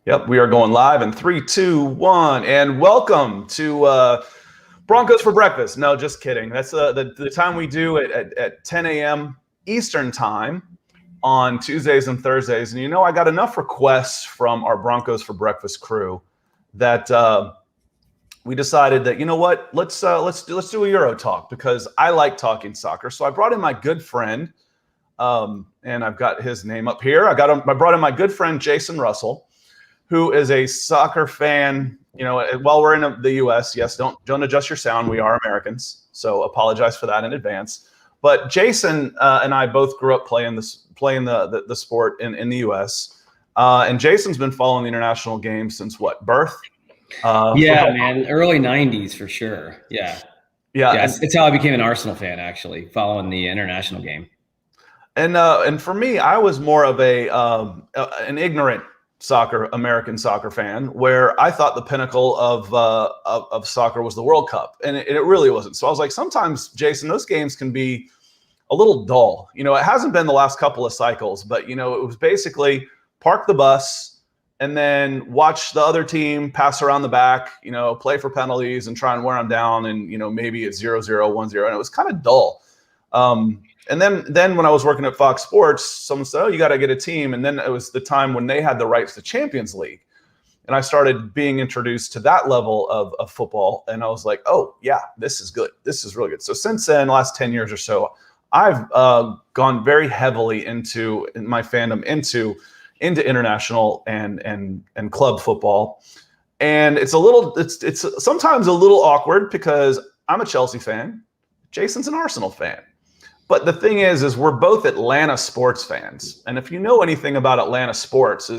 Yep, we are going live in 3, 2, 1, and welcome to Broncos for Breakfast. No, just kidding. That's the time we do at 10 a.m. Eastern time on Tuesdays and Thursdays. And I got enough requests from our Broncos for Breakfast crew that we decided that let's do a Euro talk because I like talking soccer. So I brought in my good friend, and I've got his name up here. I brought in my good friend Jason Russell, who is a soccer fan. While we're in the U.S., yes, don't adjust your sound. We are Americans, so apologize for that in advance. But Jason and I both grew up playing the sport in the U.S. And Jason's been following the international game since what, birth? Man, early '90s for sure. Yeah. It's how I became an Arsenal fan, actually, following the international game. And for me, I was more of an ignorant American soccer fan, where I thought the pinnacle of soccer was the World Cup, and it really wasn't. So I was like, sometimes, Jason, those games can be a little dull. It hasn't been the last couple of cycles, but it was basically park the bus and then watch the other team pass around the back, play for penalties and try and wear them down, and maybe it's 0-0, 1-0, and it was kind of dull. And then when I was working at Fox Sports, someone said, "Oh, you got to get a team." And then it was the time when they had the rights to Champions League. And I started being introduced to that level of football. And I was like, oh, yeah, this is good. This is really good. So since then, the last 10 years or so, I've gone very heavily in my fandom into international and club football. And it's sometimes a little awkward because I'm a Chelsea fan. Jason's an Arsenal fan. But the thing is we're both Atlanta sports fans. And if you know anything about Atlanta sports,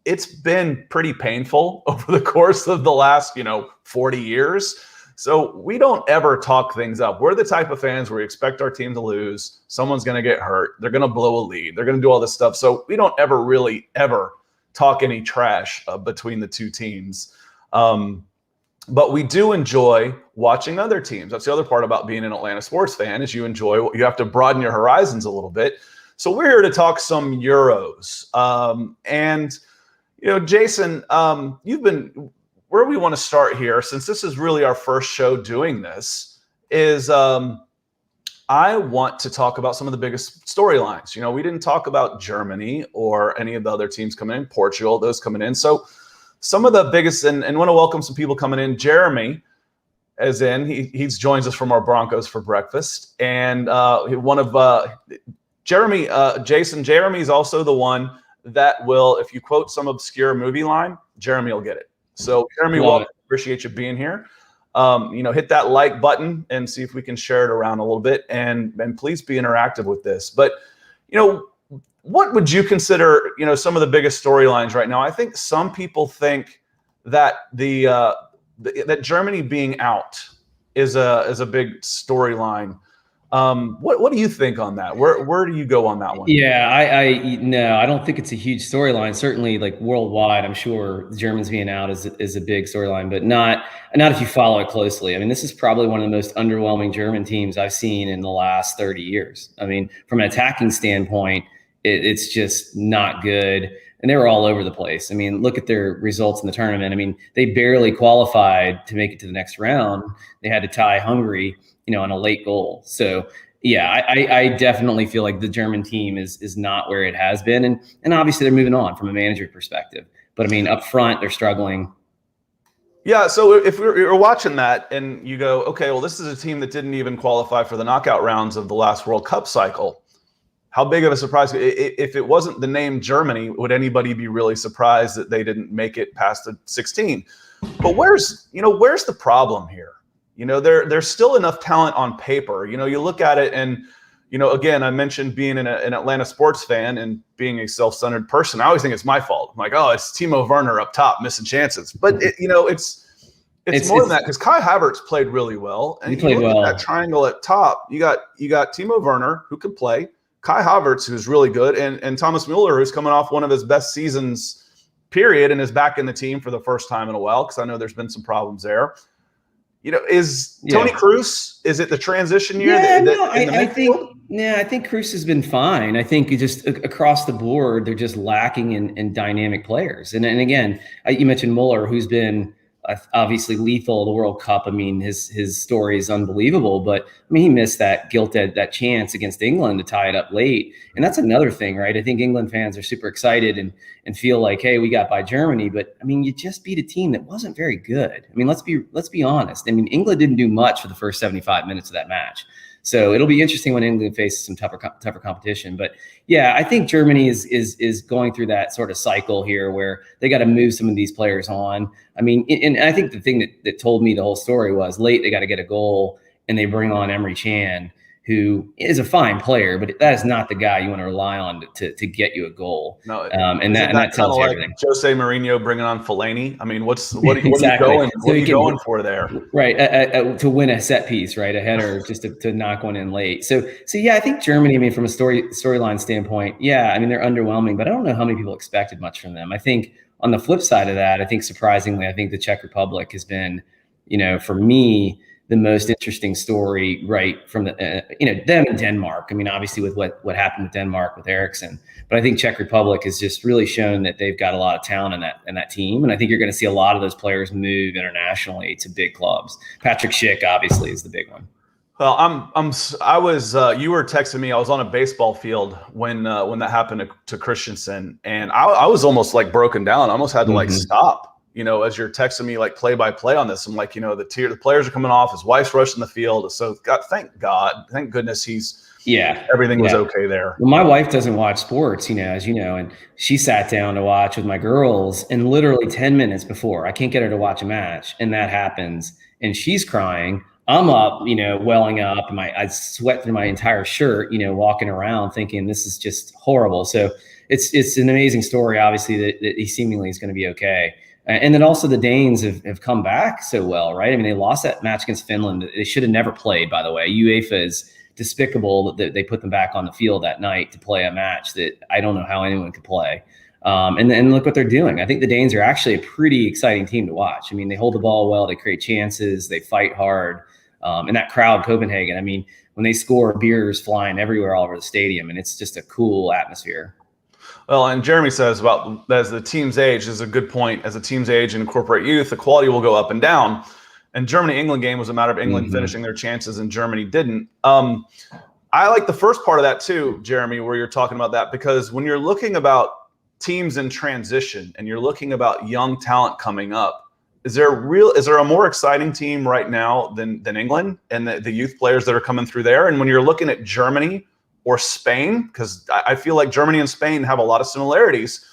it's been pretty painful over the course of the last, 40 years. So we don't ever talk things up. We're the type of fans where we expect our team to lose. Someone's going to get hurt. They're going to blow a lead. They're going to do all this stuff. So we don't ever really ever talk any trash between the two teams. But we do enjoy watching other teams. That's the other part about being an Atlanta sports fan is you have to broaden your horizons a little bit. So we're here to talk some Euros. Jason, where we want to start here, since this is really our first show doing this, is I want to talk about some of the biggest storylines. We didn't talk about Germany or any of the other teams coming in, Portugal, those coming in. So some of the biggest, and want to welcome some people coming in. Jeremy, he joins us from our Broncos for Breakfast, and Jeremy's also the one that will, if you quote some obscure movie line, Jeremy will get it. So Jeremy, welcome. Appreciate you being here. Hit that like button and see if we can share it around a little bit, and please be interactive with this. But what would you consider, some of the biggest storylines right now? I think some people think that that Germany being out is a big storyline. What do you think on that? Where do you go on that one? Yeah, I don't think it's a huge storyline. Certainly, like worldwide, I'm sure the Germans being out is a big storyline, but not if you follow it closely. I mean, this is probably one of the most underwhelming German teams I've seen in the last 30 years. I mean, from an attacking standpoint, it's just not good. And they were all over the place. I mean, look at their results in the tournament. I mean, they barely qualified to make it to the next round. They had to tie Hungary, on a late goal. So, yeah, I definitely feel like the German team is not where it has been. And obviously they're moving on from a manager perspective. But, I mean, up front, they're struggling. Yeah, so if you're watching that and you go, okay, well, this is a team that didn't even qualify for the knockout rounds of the last World Cup cycle. How big of a surprise? If it wasn't the name Germany, would anybody be really surprised that they didn't make it past the 16? But where's the problem here? There's still enough talent on paper. You look at it and, again, I mentioned being an Atlanta sports fan and being a self-centered person. I always think it's my fault. I'm like, oh, it's Timo Werner up top missing chances. But, it's more than that, because Kai Havertz played really well. And he played well. That triangle at top, you got Timo Werner, who can play, Kai Havertz, who's really good, and Thomas Müller, who's coming off one of his best seasons, period, and is back in the team for the first time in a while, because I know there's been some problems there. is Tony Kroos? Is it the transition year in the midfield? I think Kroos has been fine. I think just across the board, they're just lacking in dynamic players. And again, you mentioned Muller, who's been obviously lethal at the World Cup. I mean, his story is unbelievable, but I mean, he missed that that chance against England to tie it up late. And that's another thing, right? I think England fans are super excited and feel like, hey, we got by Germany, but I mean, you just beat a team that wasn't very good. I mean, let's be honest. I mean, England didn't do much for the first 75 minutes of that match. So it'll be interesting when England faces some tougher competition. But yeah, I think Germany is going through that sort of cycle here where they got to move some of these players on. I mean, and I think the thing that told me the whole story was late they got to get a goal and they bring on Emre Can, who is a fine player, but that is not the guy you want to rely on to get you a goal. No, and that tells you everything. Jose Mourinho bringing on Fellaini. I mean, what are you going for there? Right, to win a set piece, right, a header, just to knock one in late. So yeah, I think Germany. I mean, from a storyline standpoint, yeah, I mean they're underwhelming, but I don't know how many people expected much from them. I think on the flip side of that, I think surprisingly, I think the Czech Republic has been, for me, the most interesting story, right, from the them and Denmark. I mean, obviously with what happened with Denmark with Eriksen, but I think Czech Republic has just really shown that they've got a lot of talent in that team, and I think you're going to see a lot of those players move internationally to big clubs. Patrick Schick obviously is the big one. Well, you were texting me. I was on a baseball field when that happened to Christensen, and I was almost like broken down. I almost had to like stop. As you're texting me like play by play on this, I'm like, the players are coming off. His wife's rushing the field. So thank goodness everything was okay there. Well, my wife doesn't watch sports, as you know, and she sat down to watch with my girls, and literally 10 minutes before, I can't get her to watch a match, and that happens, and she's crying. I'm up, welling up, and I sweat through my entire shirt, walking around thinking this is just horrible. So it's an amazing story, obviously, that he seemingly is going to be okay. And then also the Danes have come back so well, right? I mean, they lost that match against Finland. They should have never played, by the way. UEFA is despicable that they put them back on the field that night to play a match that I don't know how anyone could play. And look what they're doing. I think the Danes are actually a pretty exciting team to watch. I mean, they hold the ball well, they create chances, they fight hard. And that crowd, Copenhagen, I mean, when they score, beers flying everywhere all over the stadium, and it's just a cool atmosphere. Well, and Jeremy says about as the teams age, is a good point. As the teams age and incorporate youth, the quality will go up and down. And Germany-England game was a matter of England finishing their chances, and Germany didn't. I like the first part of that too, Jeremy, where you're talking about that, because when you're looking about teams in transition and you're looking about young talent coming up, is there a more exciting team right now than England and the youth players that are coming through there? And when you're looking at Germany or Spain, because I feel like Germany and Spain have a lot of similarities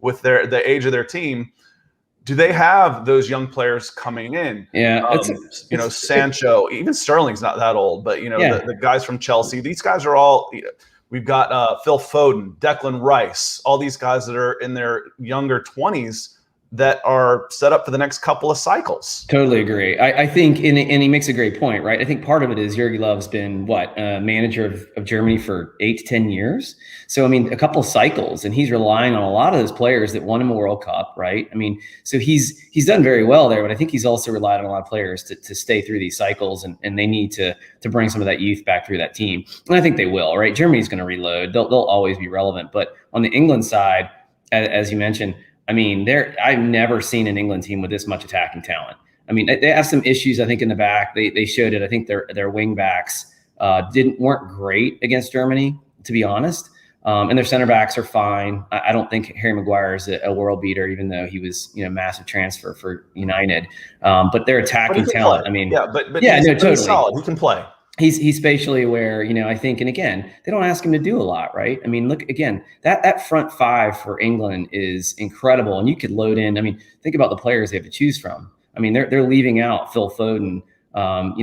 with the age of their team. Do they have those young players coming in? Yeah, Sancho, even Sterling's not that old, but the guys from Chelsea, these guys are all. We've got Phil Foden, Declan Rice, all these guys that are in their younger 20s that are set up for the next couple of cycles. Totally agree. I think, and he makes a great point, right? I think part of it is Jurgen Löw's been manager of Germany for 8 to 10 years. So, I mean, a couple of cycles, and he's relying on a lot of those players that won him a World Cup, right? I mean, so he's done very well there, but I think he's also relied on a lot of players to stay through these cycles, and they need to bring some of that youth back through that team. And I think they will, right? Germany's going to reload. They'll always be relevant. But on the England side, as you mentioned, I mean, I've never seen an England team with this much attacking talent. I mean, they have some issues, I think, in the back. They showed it. I think their wing backs weren't great against Germany, to be honest. And their center backs are fine. I don't think Harry Maguire is a world beater, even though he was, massive transfer for United. But their attacking talent, play. I mean, totally. He's solid. He can play. He's spatially aware, I think, and again, they don't ask him to do a lot, right? I mean, look, again, that front five for England is incredible. And you could load in, I mean, think about the players they have to choose from. I mean, they're leaving out Phil Foden.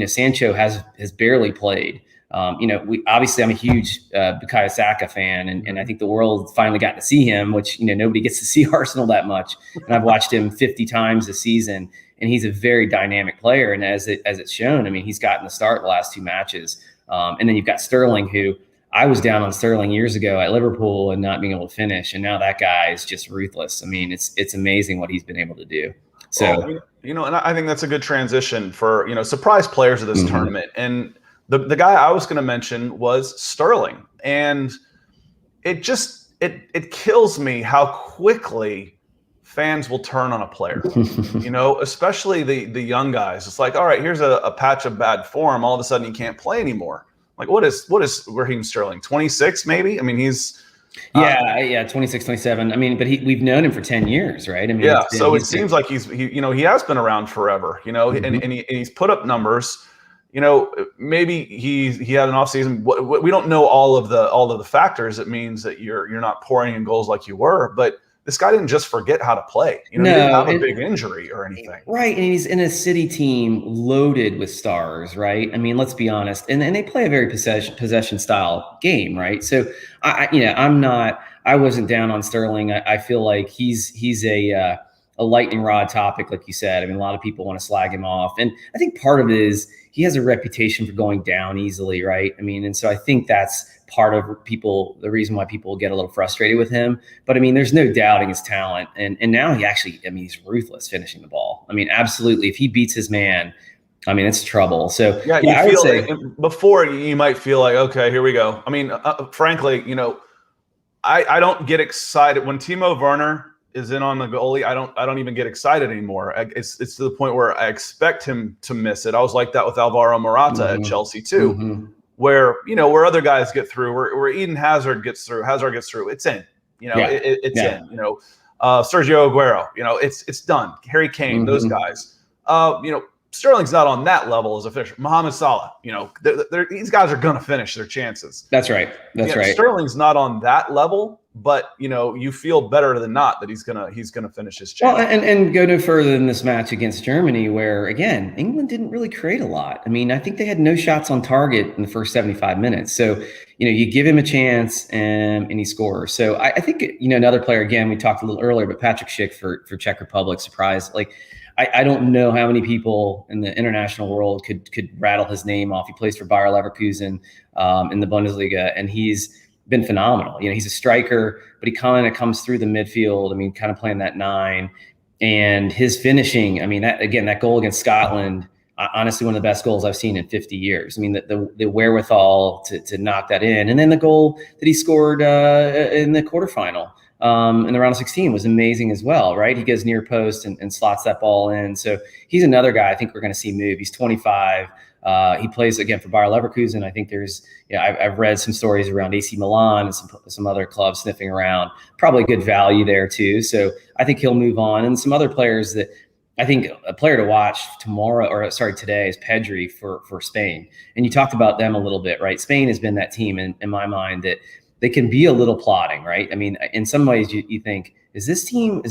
Sancho has barely played. Obviously I'm a huge Bukayo Saka fan, and I think the world finally got to see him, which, nobody gets to see Arsenal that much. And I've watched him 50 times this season. And he's a very dynamic player. And as it's shown, I mean, he's gotten the start the last 2 matches. And then you've got Sterling, who I was down on Sterling years ago at Liverpool and not being able to finish, and now that guy is just ruthless. I mean, it's amazing what he's been able to do. So, well, and I think that's a good transition for, surprise players of this tournament. And the guy I was going to mention was Sterling. And it kills me how quickly fans will turn on a player, especially the young guys. It's like, all right, here's a patch of bad form. All of a sudden he can't play anymore. Like, what is Raheem Sterling? 26 maybe? I mean, he's 26, 27. I mean, but we've known him for 10 years, right? I mean, yeah. So it seems like he has been around forever, and he's put up numbers. Maybe he had an off season. We don't know all of the factors. It means that you're not pouring in goals like you were, but this guy didn't just forget how to play. He didn't have a big injury or anything. Right, and he's in a City team loaded with stars, right? I mean, let's be honest. And they play a very possession style game, right? So I wasn't down on Sterling. I feel like he's a lightning rod topic, like you said. I mean, a lot of people want to slag him off, and I think part of it is he has a reputation for going down easily, right? I mean, and so I think that's part of the reason why people get a little frustrated with him. But I mean, there's no doubting his talent. And now he's ruthless finishing the ball. I mean, absolutely. If he beats his man, I mean, it's trouble. So I would say before you might feel like, okay, here we go. I mean, frankly, I don't get excited when Timo Werner is in on the goalie. I don't even get excited anymore. It's to the point where I expect him to miss it. I was like that with Alvaro Morata at Chelsea too. Where other guys get through, where Eden Hazard gets through, it's in. It's in. Sergio Aguero, it's done. Harry Kane, those guys. Sterling's not on that level as a finisher. Mohamed Salah, these guys are going to finish their chances. That's right. That's right. Sterling's not on that level, but you feel better than not that he's gonna finish his chances. Well, and go no further than this match against Germany, where again England didn't really create a lot. I mean, I think they had no shots on target in the first 75 minutes. So you give him a chance and he scores. So I think another player, again, we talked a little earlier, but Patrick Schick for Czech Republic, surprised. Like I don't know how many people in the international world could rattle his name off. He plays for Bayer Leverkusen in the Bundesliga, and he's been phenomenal. He's a striker, but he kind of comes through the midfield. I mean, kind of playing that 9, and his finishing. I mean, that goal against Scotland, honestly, one of the best goals I've seen in 50 years. I mean, the wherewithal to knock that in, and then the goal that he scored in the quarterfinal in the round of 16 was amazing as well, right? He goes near post and slots that ball in. So he's another guy I think we're going to see move. He's 25. He plays again for Bayer Leverkusen. I think I've read some stories around AC Milan and some other clubs sniffing around. Probably good value there too. So I think he'll move on. And some other players that I think a player to watch today is Pedri for Spain. And you talked about them a little bit, right? Spain has been that team in my mind that they can be a little plodding, right? I mean, in some ways you think, is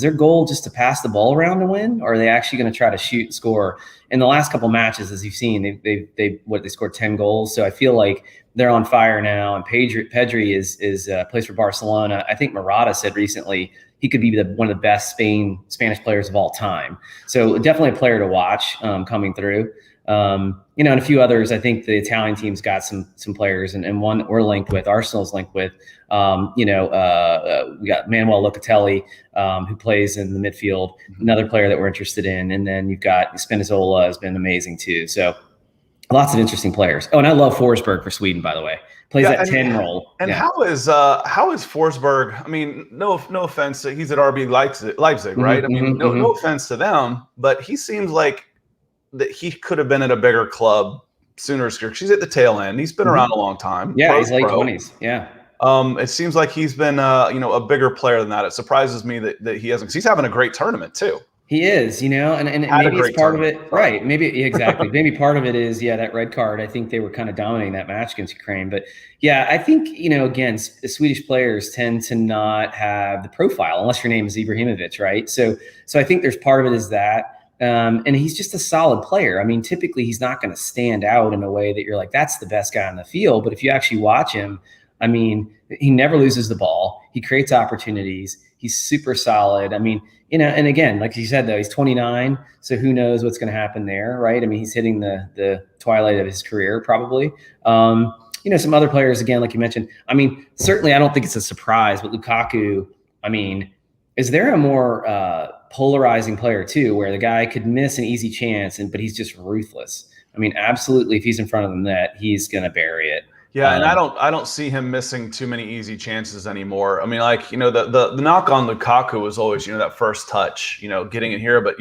their goal just to pass the ball around to win? Or are they actually going to try to shoot and score? In the last couple of matches, as you've seen, they scored 10 goals. So I feel like they're on fire now. And Pedri is plays for Barcelona. I think Morata said recently he could be one of the best Spanish players of all time. So definitely a player to watch coming through. And a few others. I think the Italian team's got some players, and one that we're linked with, Arsenal's linked with. We got Manuel Locatelli, who plays in the midfield, another player that we're interested in. And then you've got Spinazzola has been amazing too. So lots of interesting players. Oh, and I love Forsberg for Sweden, by the way. Plays that 10 role. And how is Forsberg? I mean, no offense, he's at RB Leipzig, right? I mean, no offense to them, but he seems like that he could have been at a bigger club sooner. She's at the tail end. He's been around a long time. Yeah, he's late 20s. Yeah. It seems like he's been a bigger player than that. It surprises me that he hasn't, because he's having a great tournament too. He is, and maybe it's part of it, right? Maybe exactly. Maybe part of it is that red card. I think they were kind of dominating that match against Ukraine, but yeah, I think again, the Swedish players tend to not have the profile unless your name is Ibrahimovic, right? So I think there's part of it is that. And he's just a solid player. I mean, typically he's not going to stand out in a way that you're like, that's the best guy on the field. But if you actually watch him, I mean, he never loses the ball. He creates opportunities. He's super solid. I mean, and again, like you said, though, he's 29. So who knows what's going to happen there, right? I mean, he's hitting the twilight of his career probably. some other players, again, like you mentioned. I mean, certainly I don't think it's a surprise, but Lukaku, I mean, is there a more polarizing player too, where the guy could miss an easy chance, but he's just ruthless? I mean, absolutely, if he's in front of the net, he's going to bury it. Yeah, and I don't see him missing too many easy chances anymore. I mean, like, the knock on Lukaku was always, that first touch, getting in here. But,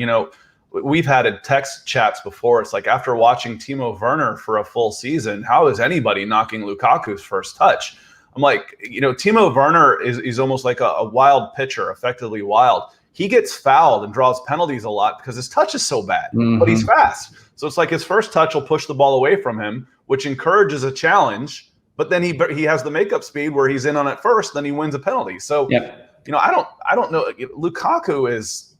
we've had text chats before. It's like, after watching Timo Werner for a full season, how is anybody knocking Lukaku's first touch? I'm like, Timo Werner is almost like a wild pitcher, effectively wild. He gets fouled and draws penalties a lot because his touch is so bad, but he's fast. So it's like his first touch will push the ball away from him, which encourages a challenge. But then he has the makeup speed where he's in on it first, then he wins a penalty. So, I don't know. Lukaku is,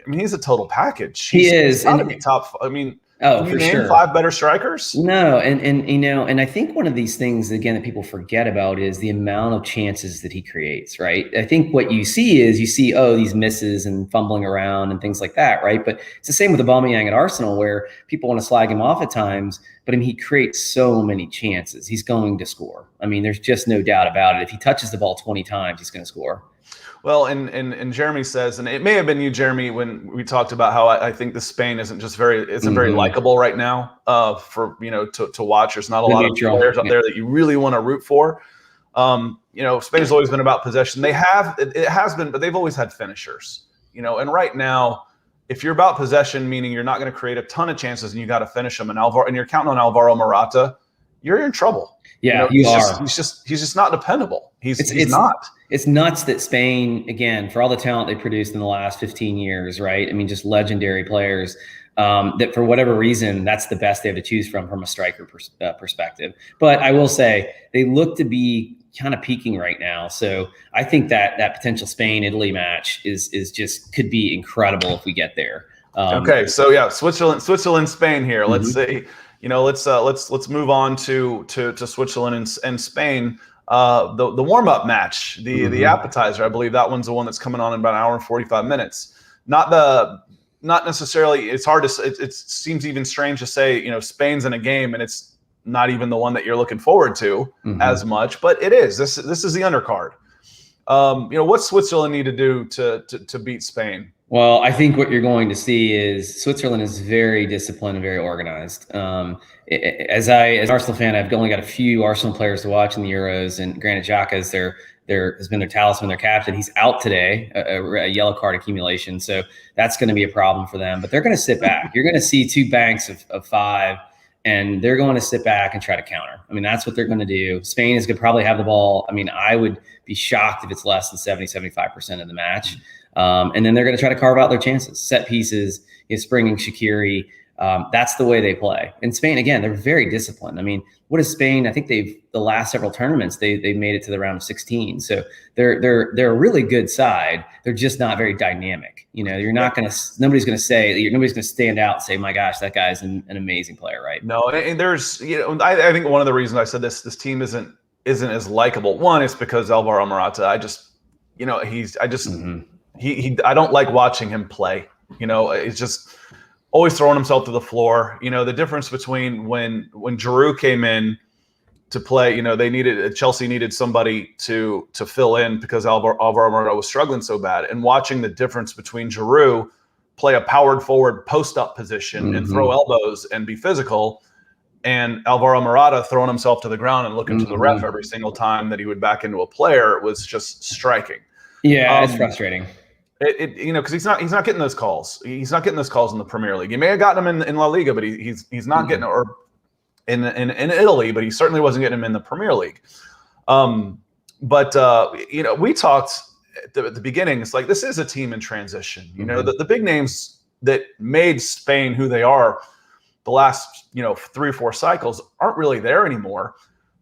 I mean, he's a total package. He is. He's got to be top. I mean, can you for name sure 5 better strikers? No, and I think one of these things, again, that people forget about is the amount of chances that he creates, right? I think what you see is these misses and fumbling around and things like that, right? But it's the same with Aubameyang at Arsenal, where people want to slag him off at times, but I mean, he creates so many chances. He's going to score. I mean, there's just no doubt about it. If he touches the ball 20 times, he's going to score. Well, and Jeremy says, and it may have been you, Jeremy, when we talked about how I think the Spain isn't very likable right now for to watch. There's not a lot of players out there that you really want to root for. Spain has always been about possession. It has been, but they've always had finishers. And right now, if you're about possession, meaning you're not going to create a ton of chances and you got to finish them, and you're counting on Alvaro Morata, you're in trouble. Yeah, he's just not dependable. He's not. It's nuts that Spain, again, for all the talent they produced in the last 15 years, right? I mean, just legendary players, that for whatever reason, that's the best they have to choose from a striker perspective. But I will say they look to be kind of peaking right now. So I think that potential Spain-Italy match is just could be incredible if we get there. Okay, so yeah, Switzerland, Spain here. Let's see. Let's move on to Switzerland and Spain. The warm-up match, the appetizer, I believe that one's the one that's coming on in about an hour and 45 minutes. Not necessarily. It's hard to. It seems even strange to say, Spain's in a game and it's not even the one that you're looking forward to as much, but it is. This is the undercard. What's Switzerland need to do to beat Spain? Well, I think what you're going to see is Switzerland is very disciplined and very organized. As an Arsenal fan, I've only got a few Arsenal players to watch in the Euros, and granted, Xhaka has been their talisman, their captain. He's out today, a yellow card accumulation, so that's going to be a problem for them. But they're going to sit back. You're going to see 2 banks of 5, and they're going to sit back and try to counter. I mean, that's what they're going to do. Spain is going to probably have the ball. I mean, I would be shocked if it's less than 70-75% of the match. And then they're going to try to carve out their chances, set pieces, springing Shaqiri. That's the way they play. And Spain, again, they're very disciplined. I mean, what is Spain? I think the last several tournaments, they've made it to the round of 16. So they're a really good side. They're just not very dynamic. Nobody's going to stand out and say, my gosh, that guy's an amazing player, right? No, and there's, I think one of the reasons I said this team isn't as likable. One, it's because Alvaro Morata, I don't like watching him play. He's just always throwing himself to the floor. The difference between when Giroud came in to play, Chelsea needed somebody to fill in because Alvaro Morata was struggling so bad. And watching the difference between Giroud play a powered forward post-up position and throw elbows and be physical, and Alvaro Morata throwing himself to the ground and looking to the ref every single time that he would back into a player, was just striking. Yeah, it's frustrating. Because he's not getting those calls. He's not getting those calls in the Premier League. He may have gotten them in La Liga, but he's not getting, or in Italy, but he certainly wasn't getting them in the Premier League. We talked at the beginning. It's like, this is a team in transition. The big names that made Spain who they are the last 3 or 4 cycles aren't really there anymore.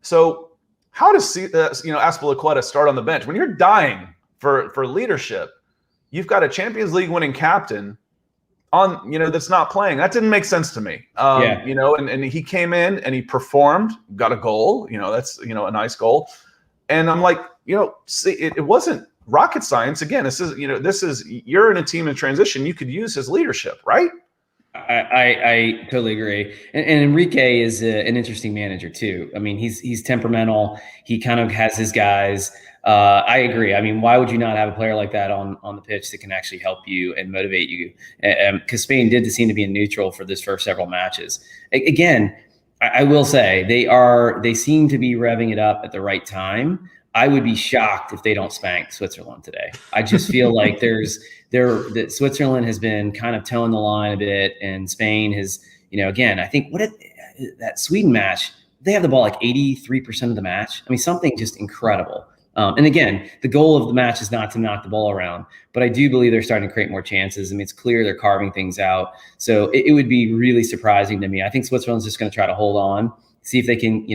So how does Azpilicueta start on the bench when you're dying for leadership? You've got a Champions League winning captain on, that's not playing. That didn't make sense to me. And he came in and he performed, got a goal. That's a nice goal. And I'm like, it wasn't rocket science. Again, this is you're in a team in transition. You could use his leadership, right? I totally agree. And Enrique is an interesting manager too. I mean, he's temperamental. He kind of has his guys. I agree. I mean, why would you not have a player like that on the pitch that can actually help you and motivate you? Because Spain did seem to be in neutral for this first several matches. Again, I will say they seem to be revving it up at the right time. I would be shocked if they don't spank Switzerland today. I just feel like that Switzerland has been kind of towing the line a bit, and Spain has, again, I think that Sweden match, they have the ball like 83% of the match. I mean, something just incredible. And again, the goal of the match is not to knock the ball around, but I do believe they're starting to create more chances. I mean, it's clear they're carving things out. So it would be really surprising to me. I think Switzerland's just going to try to hold on, see if they can,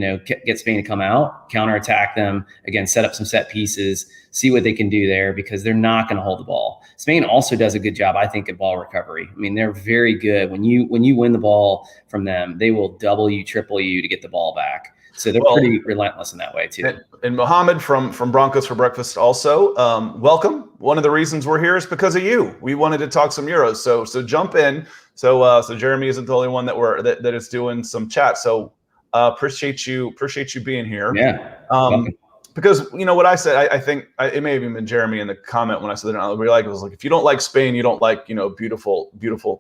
get Spain to come out, counterattack them, again, set up some set pieces, see what they can do there, because they're not going to hold the ball. Spain also does a good job, I think, at ball recovery. I mean, they're very good. When you win the ball from them, they will double you, triple you to get the ball back. So they're pretty relentless in that way too. And Mohammed from Broncos for Breakfast also, welcome. One of the reasons we're here is because of you. We wanted to talk some Euros, so jump in. So Jeremy isn't the only one that is doing some chat. So appreciate you being here. Yeah. Because what I said, I think it may have even been Jeremy in the comment when I said that it was like, if you don't like Spain, you don't like beautiful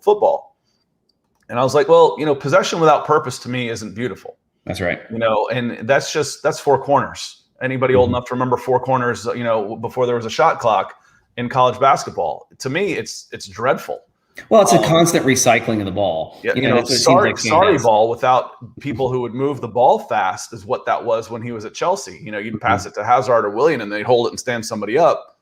football. And I was like, well, possession without purpose to me isn't beautiful. That's right. And that's four corners. Anybody old enough to remember four corners, before there was a shot clock in college basketball? To me, it's dreadful. Well, it's a constant recycling of the ball. Yeah, sorry ball without people who would move the ball fast is what that was when he was at Chelsea. You'd pass it to Hazard or Willian and they'd hold it and stand somebody up.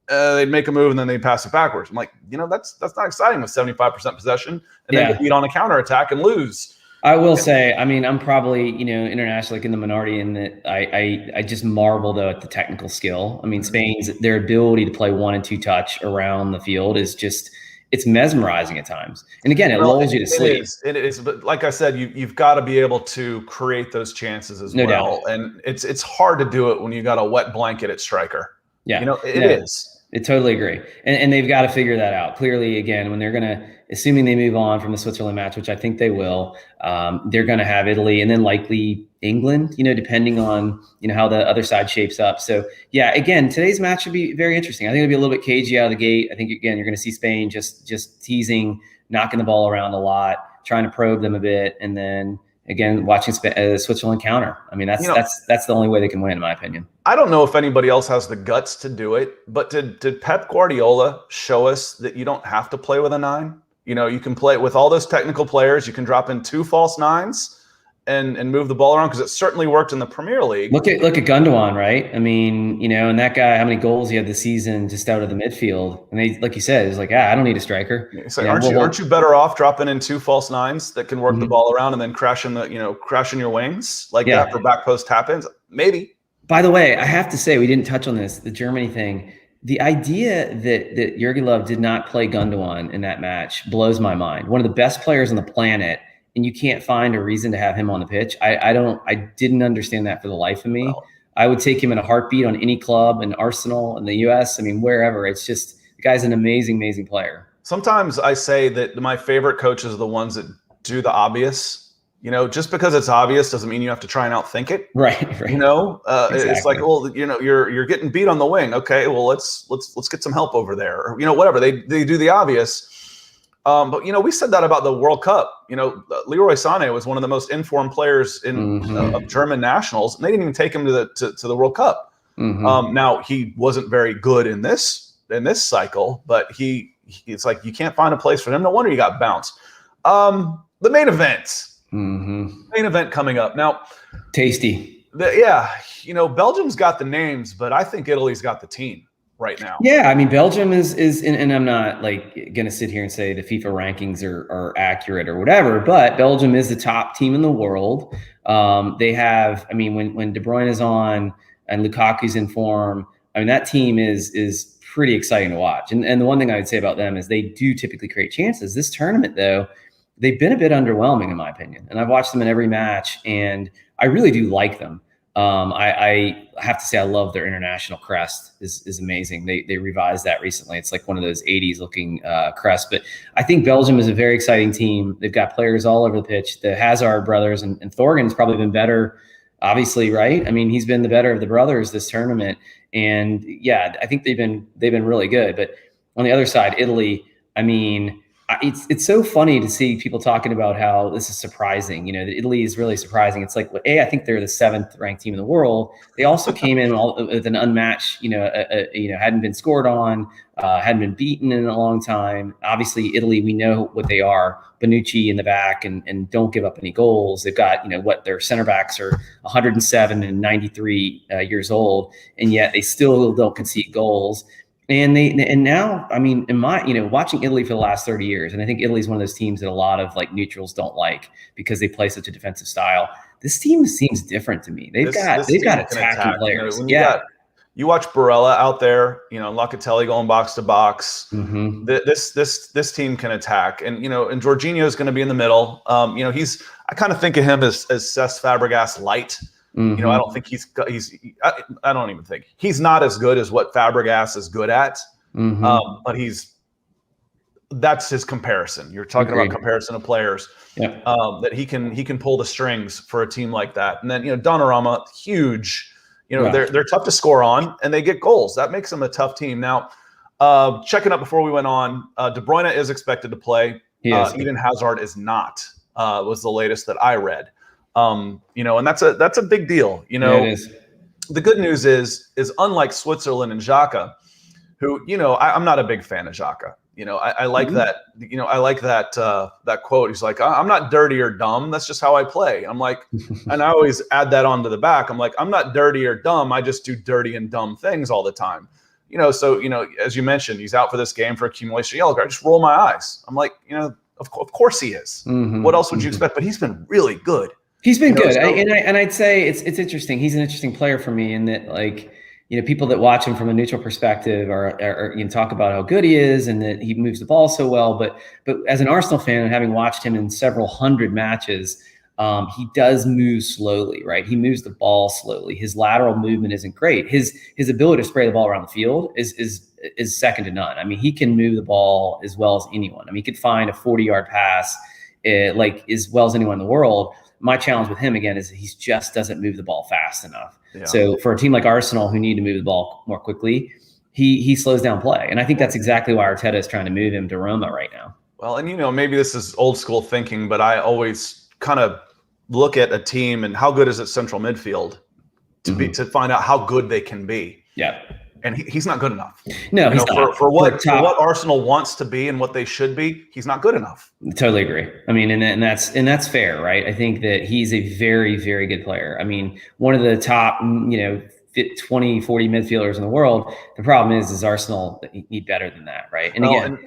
They'd make a move and then they'd pass it backwards. I'm like, that's not exciting with 75% possession and then get beat on a counterattack and lose. I will say, I mean, I'm probably, internationally in the minority in that I just marvel though at the technical skill. I mean, their ability to play 1 and 2 touch around the field is just, it's mesmerizing at times. And again, it lulls you to sleep. It is. But like I said, you've got to be able to create those chances as well. Doubt. And it's hard to do it when you got a wet blanket at striker. Yeah, it is. I totally agree. And they've got to figure that out. Clearly, again, when they're going to, assuming they move on from the Switzerland match, which I think they will, they're going to have Italy and then likely England, depending on, how the other side shapes up. So, yeah, again, today's match should be very interesting. I think it'll be a little bit cagey out of the gate. I think, again, you're going to see Spain just teasing, knocking the ball around a lot, trying to probe them a bit, and then again, watching Switzerland counter. I mean, that's the only way they can win, in my opinion. I don't know if anybody else has the guts to do it, but did Pep Guardiola show us that you don't have to play with a 9? You can play with all those technical players. You can drop in 2 false 9s and move the ball around, because it certainly worked in the Premier League. Look at Gundogan, right? I mean, and that guy, how many goals he had this season just out of the midfield. And they, like you said, it's like, I don't need a striker. It's like, aren't you better off dropping in 2 false 9s that can work the ball around and then crashing your wings like that for back post tap-ins? Maybe. By the way, I have to say, we didn't touch on this, the Germany thing. The idea that Jurgen Löw did not play Gundogan in that match blows my mind. One of the best players on the planet, and you can't find a reason to have him on the pitch. I didn't understand that for the life of me. Well, I would take him in a heartbeat on any club, in Arsenal, in the US. I mean, wherever. It's just, the guy's an amazing, amazing player. Sometimes I say that my favorite coaches are the ones that do the obvious. Just because it's obvious doesn't mean you have to try and outthink it. Right. Exactly. It's like, well, you're getting beat on the wing. Okay, well, let's get some help over there. Or, whatever. They do the obvious. But we said that about the World Cup. Leroy Sané was one of the most informed players of German nationals, and they didn't even take him to the World Cup. Now he wasn't very good in this cycle, but it's like you can't find a place for him. No wonder he got bounced. The main event. Main event coming up now. Tasty. Belgium's got the names, but I think Italy's got the team right now. Yeah, I mean, Belgium is, and I'm not like going to sit here and say the FIFA rankings are accurate or whatever, but Belgium is the top team in the world. They have, I mean, when De Bruyne is on and Lukaku's in form, I mean, that team is pretty exciting to watch. And the one thing I would say about them is they do typically create chances. This tournament, though, they've been a bit underwhelming in my opinion. And I've watched them in every match, and I really do like them. I have to say I love their international crest is amazing. They revised that recently. It's like one of those 80s looking crests. But I think Belgium is a very exciting team. They've got players all over the pitch. The Hazard brothers and Thorgan's probably been better, obviously, right? I mean, he's been the better of the brothers this tournament. And yeah, I think they've been really good. But on the other side, Italy, I mean, it's so funny to see people talking about how this is surprising. You know, that Italy is really surprising. It's like, I think they're the 7th ranked team in the world. They also came in with an unmatched, hadn't been scored on, hadn't been beaten in a long time. Obviously, Italy, we know what they are. Bonucci in the back and don't give up any goals. They've got, their center backs are 107 and 93 years old, and yet they still don't concede goals. And now, I mean, watching Italy for the last 30 years, and I think Italy is one of those teams that a lot of like neutrals don't like because they play such a defensive style. This team seems different to me. They've got attacking players. You watch Barella out there, Locatelli going box to box. Mm-hmm. This team can attack, and and Jorginho is going to be in the middle. I kind of think of him as Cesc Fabregas light. Mm-hmm. I don't think I don't even think he's not as good as what Fabregas is good at. Mm-hmm. But that's his comparison. You're talking about comparison of players. Yeah. That he can pull the strings for a team like that. And then, Donnarumma, huge, they're tough to score on and they get goals. That makes them a tough team. Now, checking up before we went on, De Bruyne is expected to play. Eden Hazard is not, was the latest that I read. And that's a big deal. Yeah, it is. The good news is unlike Switzerland and Xhaka, who, I'm not a big fan of Xhaka. I like that, I like that quote. He's like, I'm not dirty or dumb. That's just how I play. I'm like, and I always add that onto the back. I'm like, I'm not dirty or dumb. I just do dirty and dumb things all the time. So, as you mentioned, he's out for this game for accumulation of yellow card. I just roll my eyes. I'm like, of course he is. Mm-hmm. What else would you expect? But he's been really good. He's been good. I'd say it's interesting. He's an interesting player for me in that, like, people that watch him from a neutral perspective are talk about how good he is and that he moves the ball so well. But as an Arsenal fan and having watched him in several hundred matches, he does move slowly, right? He moves the ball slowly. His lateral movement isn't great. His ability to spray the ball around the field is second to none. I mean, he can move the ball as well as anyone. I mean, he could find a 40-yard pass like as well as anyone in the world. My challenge with him, again, is he just doesn't move the ball fast enough. Yeah. So for a team like Arsenal who need to move the ball more quickly, he slows down play. And I think that's exactly why Arteta is trying to move him to Roma right now. Well, and maybe this is old school thinking, but I always kind of look at a team and how good is it central midfield to find out how good they can be. Yeah. And he's not good enough. No, he's not. For what Arsenal wants to be and what they should be, he's not good enough. Totally agree. I mean, and that's fair, right? I think that he's a very, very good player. I mean, one of the top, 20, 40 midfielders in the world. The problem is Arsenal need better than that, right? And again,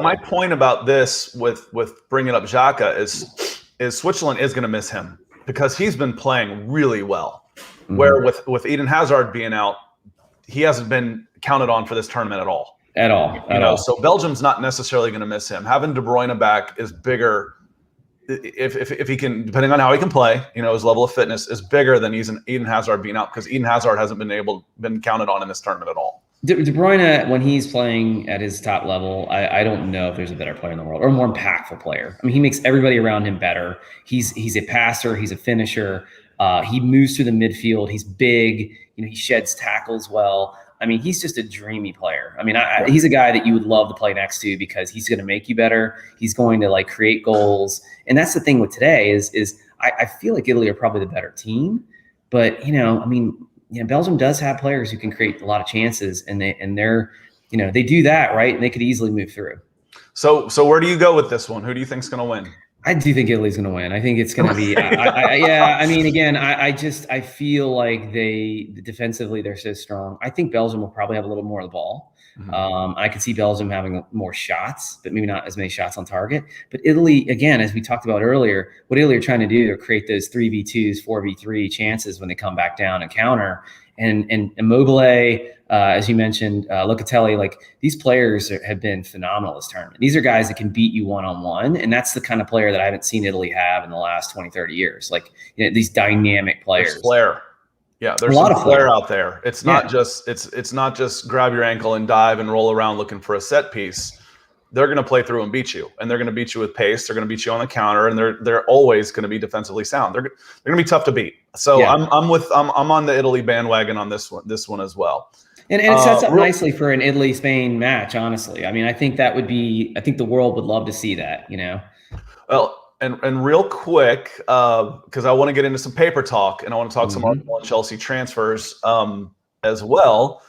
my point about this with bringing up Xhaka is Switzerland is going to miss him because he's been playing really well. Mm-hmm. Where with Eden Hazard being out, he hasn't been counted on for this tournament at all. So Belgium's not necessarily going to miss him. Having De Bruyne back is bigger if he can, depending on how he can play. His level of fitness is bigger than Eden Hazard being out because Eden Hazard hasn't been counted on in this tournament at all. De Bruyne, when he's playing at his top level, I don't know if there's a better player in the world or a more impactful player. I mean, he makes everybody around him better. He's a passer. He's a finisher. He moves through the midfield. He's big. He sheds tackles well. I mean, he's just a dreamy player. I mean, he's a guy that you would love to play next to because he's going to make you better. He's going to create goals. And that's the thing with today is I feel like Italy are probably the better team. But, Belgium does have players who can create a lot of chances and they're they do that, right? And they could easily move through. So where do you go with this one? Who do you think's going to win? I do think Italy's going to win. I think it's going to be. I mean, again, I feel like defensively they're so strong. I think Belgium will probably have a little more of the ball. Mm-hmm. I could see Belgium having more shots, but maybe not as many shots on target. But Italy, again, as we talked about earlier, what Italy are trying to do is create those 3v2s, 4v3 chances when they come back down and counter. And Immobile, as you mentioned, Locatelli, these players have been phenomenal this tournament. These are guys that can beat you one-on-one, and that's the kind of player that I haven't seen Italy have in the last 20, 30 years. These dynamic players. Flair. Yeah, A there's lot some of flair flair. out there. It's not just it's not just grab your ankle and dive and roll around looking for a set piece. They're going to play through and beat you, and they're going to beat you with pace. They're going to beat you on the counter, and they're always going to be defensively sound. They're going to be tough to beat. So Yeah. I'm on the Italy bandwagon on this one as well. And it sets up nicely for an Italy-Spain match, honestly. I mean, I think that would be, I think the world would love to see that, you know? Well, and real quick, because I want to get into some paper talk, and I want to talk some Arsenal and Chelsea transfers as well.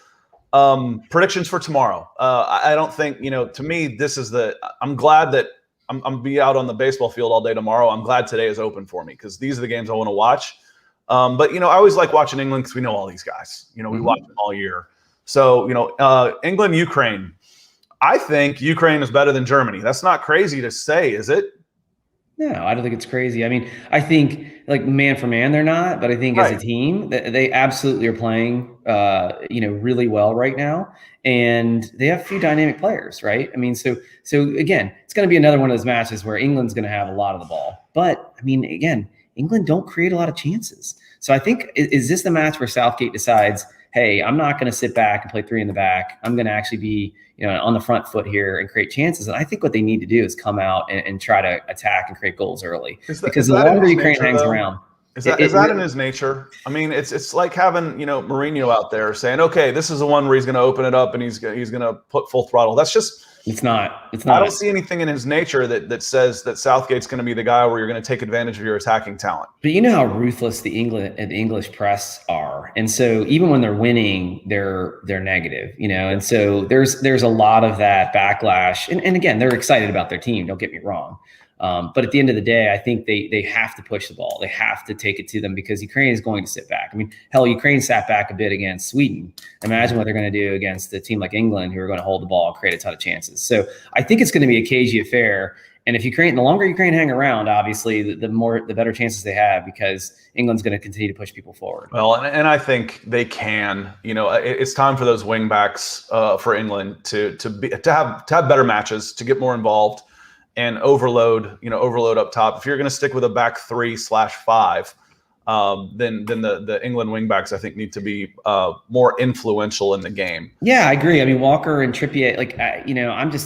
Predictions for tomorrow. I don't think, to me, this is I'm glad that I'm be out on the baseball field all day tomorrow. I'm glad today is open for me because these are the games I want to watch. But, I always like watching England because we know all these guys. We watch them all year. So, England, Ukraine. I think Ukraine is better than Germany. That's not crazy to say, is it? No, I don't think it's crazy. I mean, I think like man for man, they're not, but I think as a team, they absolutely are playing, really well right now, and they have a few dynamic players, right? I mean, so again, it's going to be another one of those matches where England's going to have a lot of the ball, but I mean, again, England don't create a lot of chances. So I think is this the match where Southgate decides, hey, I'm not going to sit back and play three in the back. I'm going to actually be, on the front foot here and create chances. And I think what they need to do is come out and try to attack and create goals early. Because the longer Ukraine hangs around, is that in his nature? I mean, it's like having Mourinho out there saying, okay, this is the one where he's going to open it up and he's going to put full throttle. That's just. It's not. I don't see anything in his nature that says that Southgate's going to be the guy where you're going to take advantage of your attacking talent. But you know how ruthless the English press are, and so even when they're winning, they're negative, And so there's a lot of that backlash, and again, they're excited about their team. Don't get me wrong. But at the end of the day, I think they have to push the ball. They have to take it to them because Ukraine is going to sit back. I mean, hell, Ukraine sat back a bit against Sweden. Imagine what they're going to do against a team like England, who are going to hold the ball and create a ton of chances. So I think it's going to be a cagey affair. And if the longer Ukraine hang around, obviously, the better chances they have because England's going to continue to push people forward. Well, and I think they can. It's time for those wing backs for England to have better matches, to get more involved. And overload up top. If you're going to stick with a back 3/5, then the England wingbacks I think need to be more influential in the game. Yeah, I agree. I mean, Walker and Trippier,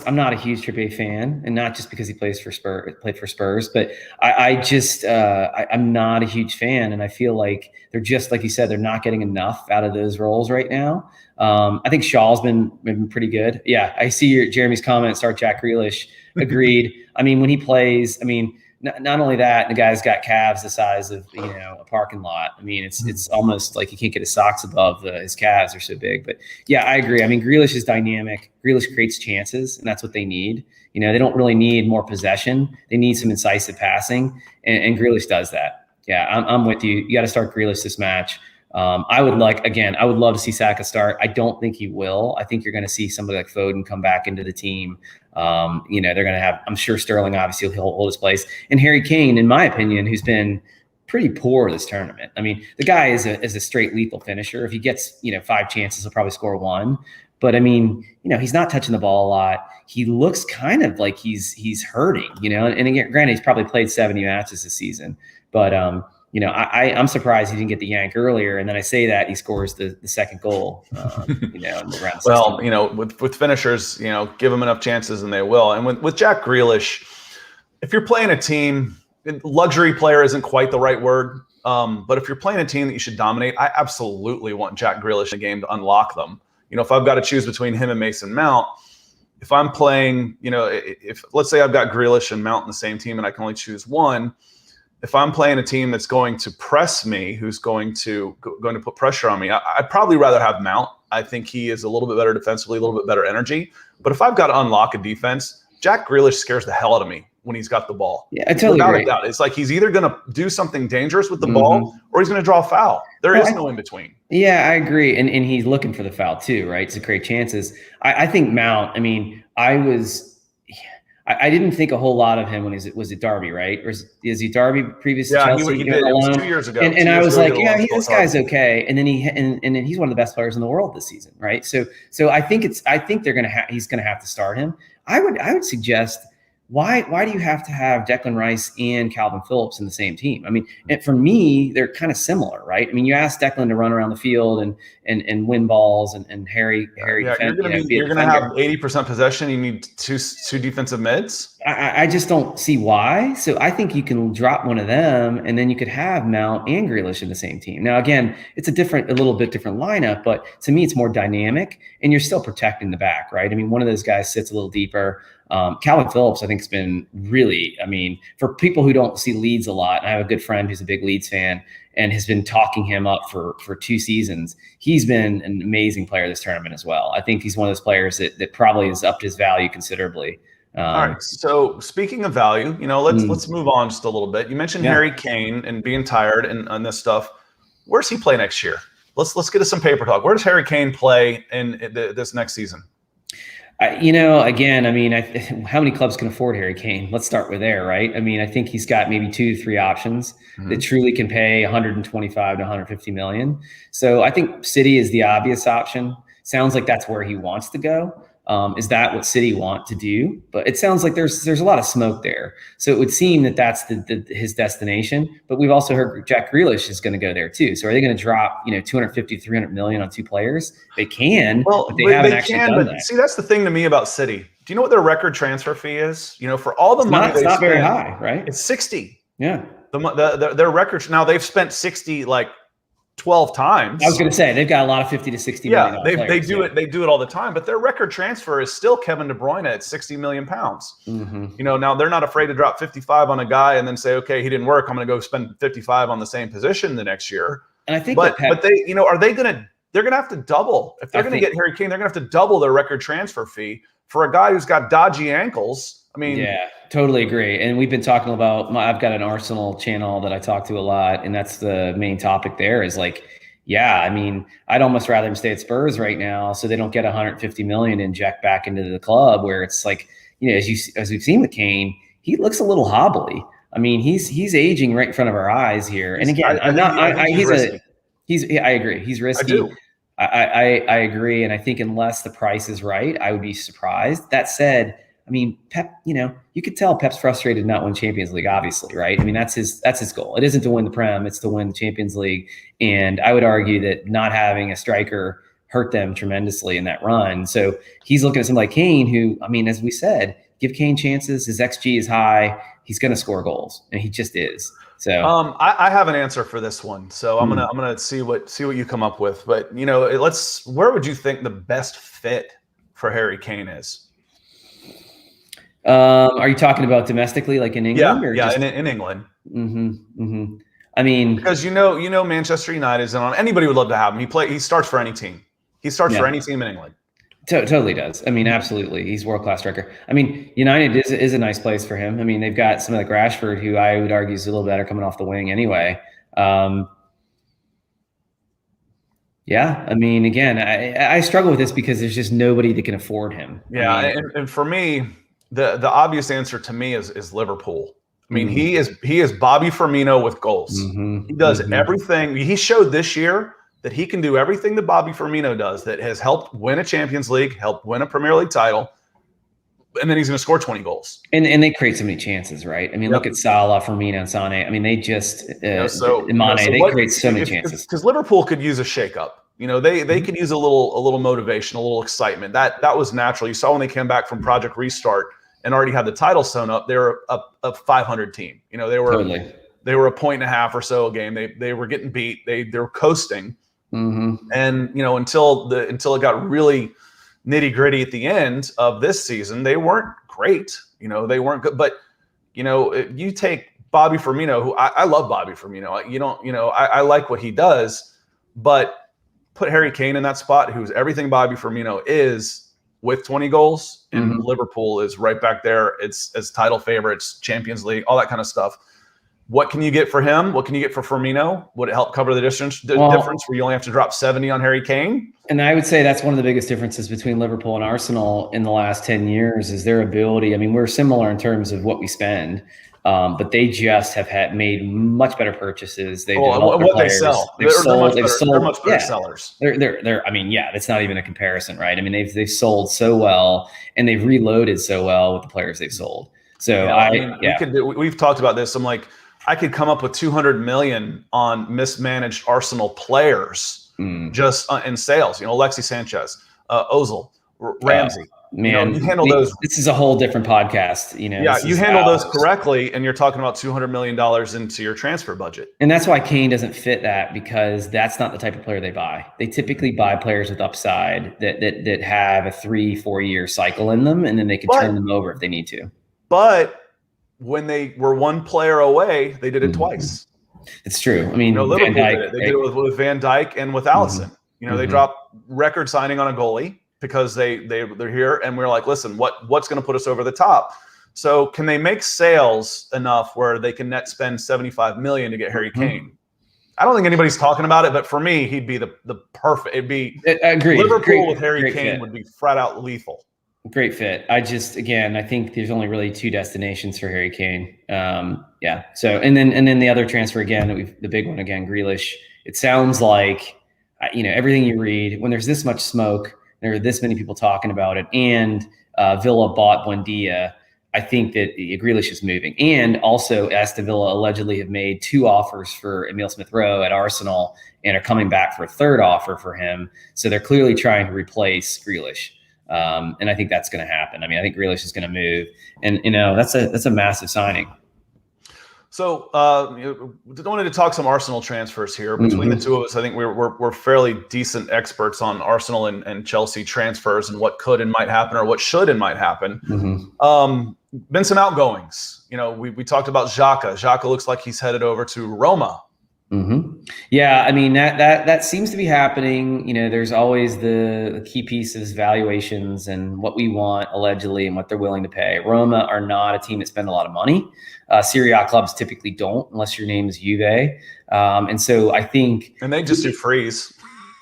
I'm not a huge Trippier fan, and not just because he played for Spurs, but I'm not a huge fan, and I feel like they're just like you said, they're not getting enough out of those roles right now. I think Shaw's been pretty good. Yeah, I see Jeremy's comment. Start Jack Grealish. Agreed. I mean, when he plays, not only that, the guy's got calves the size of a parking lot. I mean, it's almost like he can't get his socks above his calves are so big. But yeah, I agree. I mean, Grealish is dynamic. Grealish creates chances, and that's what they need. They don't really need more possession. They need some incisive passing, and Grealish does that. Yeah, I'm with you. You got to start Grealish this match. I would love to see Saka start. I don't think he will. I think you're going to see somebody like Foden come back into the team. They're going to have, I'm sure Sterling, obviously he'll hold his place. And Harry Kane, in my opinion, who's been pretty poor this tournament. I mean, the guy is a straight lethal finisher. If he gets, 5 chances, he'll probably score 1. But I mean, he's not touching the ball a lot. He looks kind of like he's hurting, and again, granted, he's probably played 70 matches this season, but, I'm surprised he didn't get the yank earlier. And then I say that he scores the second goal, in the round. Well, with finishers, give them enough chances and they will. And with Jack Grealish, if you're playing a team, luxury player isn't quite the right word. But if you're playing a team that you should dominate, I absolutely want Jack Grealish in the game to unlock them. If I've got to choose between him and Mason Mount, if I'm playing, if let's say I've got Grealish and Mount in the same team and I can only choose one, if I'm playing a team that's going to press me, who's going to put pressure on me, I'd probably rather have Mount. I think he is a little bit better defensively, a little bit better energy. But if I've got to unlock a defense, Jack Grealish scares the hell out of me when he's got the ball. Yeah, I totally agree. Without a doubt. It's like he's either going to do something dangerous with the ball or he's going to draw a foul. There is no in between. Yeah, I agree. And he's looking for the foul too, right? To create chances. I think Mount, I didn't think a whole lot of him when was it Derby, right? Or is he Derby previous to Chelsea? He did. It was 2 years ago. And I was like, yeah, this guy's okay. And then he's one of the best players in the world this season, right? So I think he's gonna have to start him. I would suggest why do you have to have Declan Rice and Calvin Phillips in the same team? I mean, and for me, they're kind of similar, right? I mean, you ask Declan to run around the field and win balls, and Harry defend, you're gonna have 80% possession. You need two defensive mids. I just don't see why. So I think you can drop one of them, and then you could have Mount and Grealish in the same team. Now, again, it's a little bit different lineup, but to me, it's more dynamic, and you're still protecting the back, right? I mean, one of those guys sits a little deeper. Calvin Phillips, I think, has been really, I mean, for people who don't see Leeds a lot, and I have a good friend who's a big Leeds fan and has been talking him up for 2 seasons. He's been an amazing player this tournament as well. I think he's one of those players that probably has upped his value considerably. All right. So speaking of value, let's move on just a little bit. You mentioned Harry Kane and being tired and this stuff. Where's he play next year? Let's get to some paper talk. Where does Harry Kane play in this next season? Again, I mean, how many clubs can afford Harry Kane? Let's start with there, right? I mean, I think he's got maybe 2 to 3 options that truly can pay 125 to 150 million. So I think City is the obvious option. Sounds like that's where he wants to go. Is that what City want to do? But it sounds like there's a lot of smoke there. So it would seem that that's his destination. But we've also heard Jack Grealish is going to go there too. So are they going to drop 250, 300 million on 2 players? They can, but they haven't actually done that. See, that's the thing to me about City. Do you know what their record transfer fee is? For all the money it's not very high, right? It's 60. Yeah. Their records now, they've spent 60 like 12 times. I was going to say they've got a lot of 50 to 60 million. Yeah, they do it. They do it all the time. But their record transfer is still Kevin De Bruyne at 60 million pounds. Now they're not afraid to drop 55 on a guy and then say, okay, he didn't work. I'm going to go spend 55 on the same position the next year. And I think, but they, are they going to? They're going to have to double if they're going to get Harry Kane. They're going to have to double their record transfer fee for a guy who's got dodgy ankles. I mean, yeah, totally agree. And we've been talking about, I've got an Arsenal channel that I talk to a lot, and that's the main topic there is like, yeah, I mean, I'd almost rather him stay at Spurs right now so they don't get 150 million inject back into the club where it's like, as we've seen with Kane, he looks a little hobbly. I mean, he's aging right in front of our eyes here. And again, I agree. He's risky. I agree. And I think unless the price is right, I would be surprised. That said, I mean, Pep, you could tell Pep's frustrated not win Champions League, obviously, right? I mean, that's his goal. It isn't to win the Prem, it's to win the Champions League. And I would argue that not having a striker hurt them tremendously in that run. So he's looking at somebody like Kane, who, I mean, as we said, give Kane chances. His XG is high. He's going to score goals, and he just is. So I have an answer for this one. So I'm gonna see what you come up with. But where would you think the best fit for Harry Kane is? Are you talking about domestically, like in England? In England. I mean, because Manchester United and anybody would love to have him. He starts for any team. He starts for any team in England. Totally does. I mean, absolutely. He's world-class striker. I mean, United is a nice place for him. I mean, they've got somebody like Rashford, who I would argue is a little better coming off the wing anyway. Yeah, I mean, again, I struggle with this because there's just nobody that can afford him. Yeah, and for me, the obvious answer to me is Liverpool. I mean, he is Bobby Firmino with goals. He does everything. He showed this year that he can do everything that Bobby Firmino does that has helped win a Champions League, helped win a Premier League title, and then he's going to score 20 goals. And they create so many chances, right? I mean, look at Salah, Firmino, and Sané. I mean, they just Mane, they create so many chances. Because Liverpool could use a shakeup. They could use a little motivation, a little excitement. That was natural. You saw when they came back from Project Restart and already had the title sewn up, they were a 500 team. They were a point and a half or so a game. They were getting beat. They were coasting. And until it got really nitty gritty at the end of this season, they weren't great. They weren't good. But you take Bobby Firmino, who I love Bobby Firmino. I like what he does, but put Harry Kane in that spot, who's everything Bobby Firmino is, with 20 goals, and Liverpool is right back there. It's as title favorites, Champions League, all that kind of stuff. What can you get for him? What can you get for Firmino? Would it help cover the difference where you only have to drop 70 on Harry Kane? And I would say that's one of the biggest differences between Liverpool and Arsenal in the last 10 years is their ability. I mean, we're similar in terms of what we spend, but they just have made much better purchases. They've developed their players. They sell. They're much better sellers. They're. I mean, it's not even a comparison, right? I mean, they've sold so well and they've reloaded so well with the players they've sold. So we've talked about this. I'm like, I could come up with 200 million on mismanaged Arsenal players just in sales. Alexis Sanchez, Ozil, Ramsey. Man, you handle those. This is a whole different podcast. You handle those correctly, and you're talking about $200 million into your transfer budget. And that's why Kane doesn't fit that, because that's not the type of player they buy. They typically buy players with upside that have a 3-4 year cycle in them, and then they can turn them over if they need to. But when they were one player away, they did it twice. It's true. I mean, Liverpool did it. They did it with Van Dijk and with Alisson. They dropped record signing on a goalie because they're here, and we're like, listen, what's going to put us over the top? So can they make sales enough where they can net spend $75 million to get Harry Kane? I don't think anybody's talking about it, but for me, he'd be the perfect. It'd be Liverpool with Harry Kane would be flat out lethal. Great fit. I think there's only really two destinations for Harry Kane. So and then the other transfer again, the big one again, Grealish. It sounds like everything you read, when there's this much smoke, there are this many people talking about it, and Villa bought Buendia. I think that Grealish is moving. And also, Aston Villa allegedly have made 2 offers for Emile Smith-Rowe at Arsenal and are coming back for a 3rd offer for him. So they're clearly trying to replace Grealish. And I think that's going to happen. I mean, I think Grealish is going to move. And, that's a massive signing. So wanted to talk some Arsenal transfers here. Between the two of us, I think we're fairly decent experts on Arsenal and Chelsea transfers and what could and might happen, or what should and might happen. Been some outgoings. We talked about Xhaka. Xhaka looks like he's headed over to Roma. Yeah, I mean that seems to be happening. There's always the key pieces, valuations, and what we want allegedly and what they're willing to pay. Roma are not a team that spend a lot of money. Serie A clubs typically don't, unless your name is Juve. And so I think, and they just do freeze.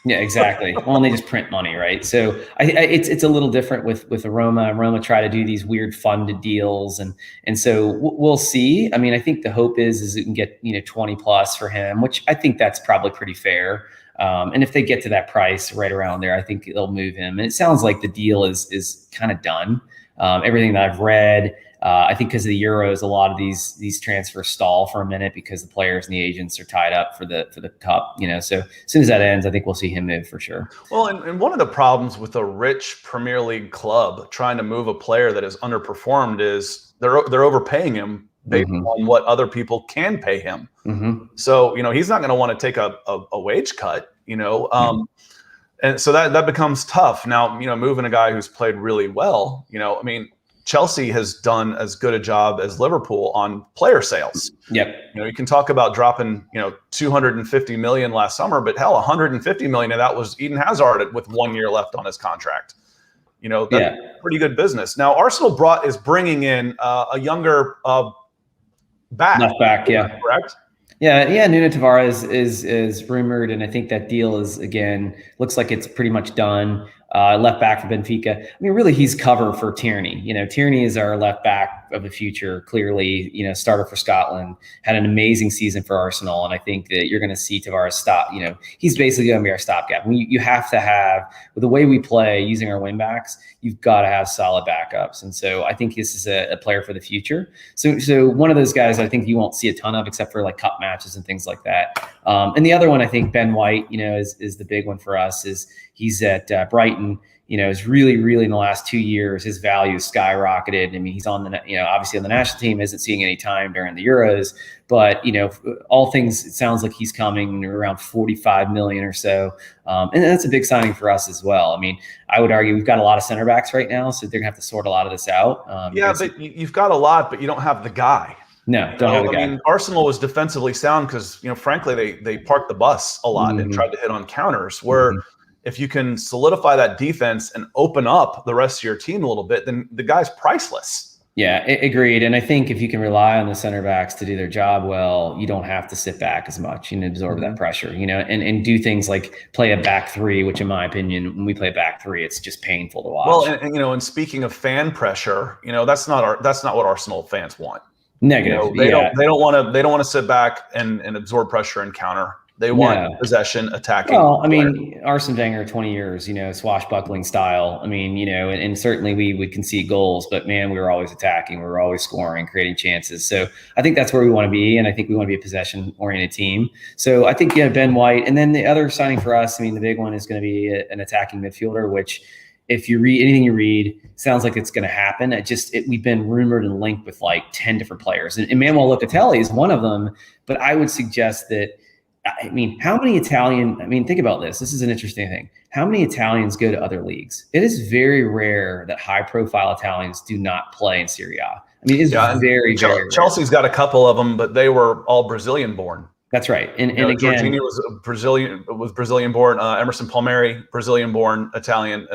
Yeah, exactly. Well, and they just print money, right? So it's a little different with Roma. Roma try to do these weird funded deals, and so we'll see. I mean, I think the hope is you can get 20 plus for him, which I think that's probably pretty fair. And if they get to that price right around there, I think they'll move him. And it sounds like the deal is kind of done. Everything that I've read. I think because of the Euros, a lot of these transfers stall for a minute because the players and the agents are tied up for the cup. So as soon as that ends, I think we'll see him move for sure. Well, and one of the problems with a rich Premier League club trying to move a player that has underperformed is they're overpaying him based on what other people can pay him. So he's not going to want to take a wage cut. And so that becomes tough. Now moving a guy who's played really well. I mean, Chelsea has done as good a job as Liverpool on player sales. Yep. You can talk about dropping, 250 million last summer, but hell, 150 million of that was Eden Hazard with 1 year left on his contract. That's pretty good business. Now Arsenal is bringing in a younger back. Left back, yeah. Correct? Yeah. Nuno Tavares is rumored, and I think that deal is, again, looks like it's pretty much done. Left back for Benfica. I mean, really, he's cover for Tierney. Tierney is our left back of the future. Clearly, starter for Scotland, had an amazing season for Arsenal, and I think that you're going to see Tavares stop. He's basically going to be our stopgap. You have to have, with the way we play using our wing backs, you've got to have solid backups, and so I think this is a player for the future. So one of those guys I think you won't see a ton of, except for like cup matches and things like that. And the other one, I think Ben White, is the big one for us. He's at Brighton. Is really, really in the last 2 years, his value skyrocketed. I mean, he's on obviously on the national team, isn't seeing any time during the Euros, but all things, it sounds like he's coming around 45 million or so. And that's a big signing for us as well. I mean, I would argue we've got a lot of center backs right now, so they're gonna have to sort a lot of this out. But you've got a lot, but you don't have the guy. No, don't have a guy. I mean, Arsenal was defensively sound because, frankly, they parked the bus a lot and tried to hit on counters where if you can solidify that defense and open up the rest of your team a little bit, then the guy's priceless. Yeah, agreed. And I think if you can rely on the center backs to do their job well, you don't have to sit back as much and absorb that pressure, and do things like play a back three, which in my opinion, when we play back three, it's just painful to watch. Well, and speaking of fan pressure, that's not what Arsenal fans want. Negative. They don't want to sit back and absorb pressure and counter. They want No. possession, attacking. Well, I mean, Arsene Wenger, 20 years, swashbuckling style. I mean, and certainly we would concede goals, but man, we were always attacking. We were always scoring, creating chances. So I think that's where we want to be. And I think we want to be a possession-oriented team. So I think, Ben White. And then the other signing for us, I mean, the big one is going to be an attacking midfielder, which if you read anything you read, sounds like it's going to happen. We've been rumored and linked with like 10 different players. And Manuel Locatelli is one of them. But I would suggest that, I mean, how many think about this. This is an interesting thing. How many Italians go to other leagues? It is very rare that high-profile Italians do not play in Serie A. I mean, it's very rare. Chelsea's got a couple of them, but they were all Brazilian-born. That's right. And again, Jorginho was Brazilian-born. Emerson Palmieri, Brazilian-born, Italian.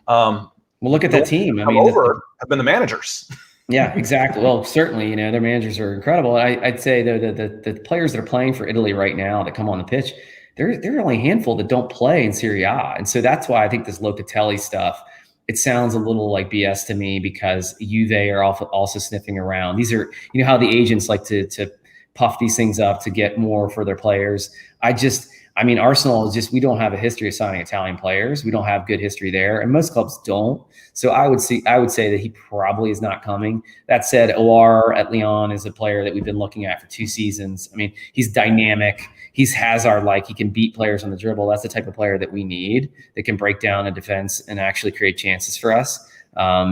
Well, look at that team. I mean, have been the managers. Yeah, exactly. Well, certainly, their managers are incredible. I'd say though the players that are playing for Italy right now that come on the pitch, there are only a handful that don't play in Serie A, and so that's why I think this Locatelli stuff, it sounds a little like BS to me, because Juve are also sniffing around. These are, how the agents like to puff these things up to get more for their players. Arsenal is we don't have a history of signing Italian players. We don't have good history there, and most clubs don't. So I would say that he probably is not coming. That said, Aouar at Lyon is a player that we've been looking at for 2 seasons. I mean, he's dynamic. He's Hazard-like. He can beat players on the dribble. That's the type of player that we need, that can break down a defense and actually create chances for us.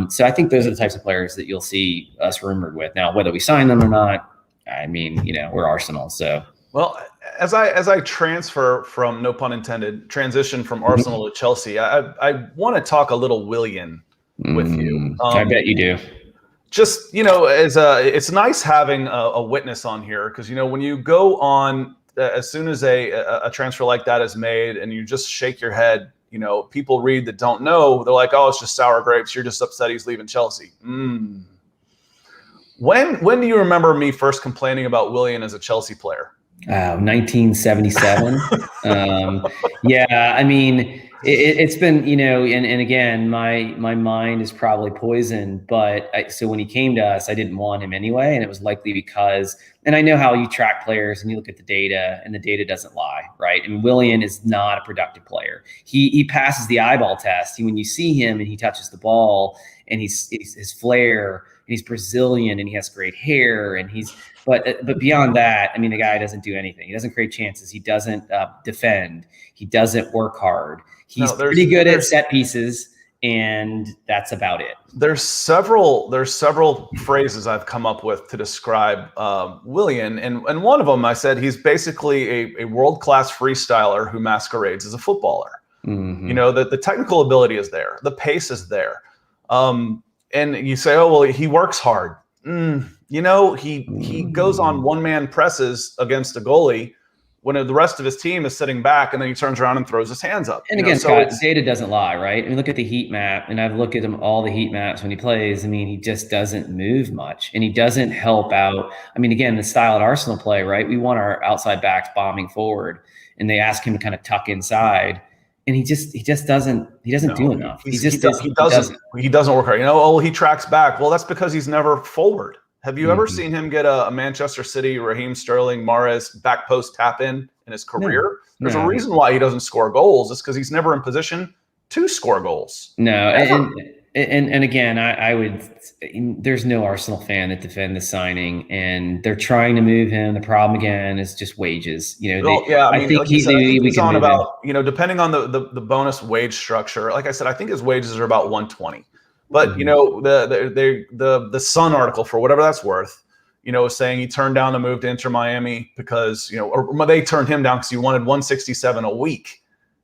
So I think those are the types of players that you'll see us rumored with. Now, whether we sign them or not, we're Arsenal. So. Well, as I transfer from, no pun intended, transition from Arsenal to Chelsea, I want to talk a little Willian with you. I bet you do. Just, it's nice having a witness on here, because, when you go on, as soon as a transfer like that is made and you just shake your head, people read that don't know, they're like, oh, it's just sour grapes. You're just upset he's leaving Chelsea. When do you remember me first complaining about Willian as a Chelsea player? 1977. It's been, and again, my mind is probably poisoned, but so when he came to us, I didn't want him anyway. And it was likely because, and I know how you track players and you look at the data, and the data doesn't lie, right? And Willian is not a productive player. He passes the eyeball test. When you see him and he touches the ball, and he's his flair, and he's Brazilian, and he has great hair, but beyond that, the guy doesn't do anything. He doesn't create chances. He doesn't defend. He doesn't work hard. He's pretty good at set pieces, and that's about it. There's several phrases I've come up with to describe Willian, and one of them I said he's basically a world-class freestyler who masquerades as a footballer. Mm-hmm. The technical ability is there, the pace is there, and you say, oh well, he works hard. He goes on one-man presses against a goalie when the rest of his team is sitting back, and then he turns around and throws his hands up. And again, Scott, data doesn't lie, right? Look at the heat map, and I've looked at all the heat maps when he plays. He just doesn't move much, and he doesn't help out. Again, the style at Arsenal play, right? We want our outside backs bombing forward, and they ask him to kind of tuck inside. And he just doesn't do enough. He doesn't work hard. He tracks back. Well, that's because he's never forward. Have you ever seen him get a Manchester City, Raheem Sterling, Mahrez back post tap in his career? There's a reason why he doesn't score goals. It's because he's never in position to score goals. No, and again, I would. There's no Arsenal fan that defend the signing, and they're trying to move him. The problem again is just wages. I think he's on about depending on the bonus wage structure. Like I said, I think his wages are about 120. But the Sun article, for whatever that's worth, is saying he turned down the move to Inter Miami because or they turned him down because he wanted 167 a week.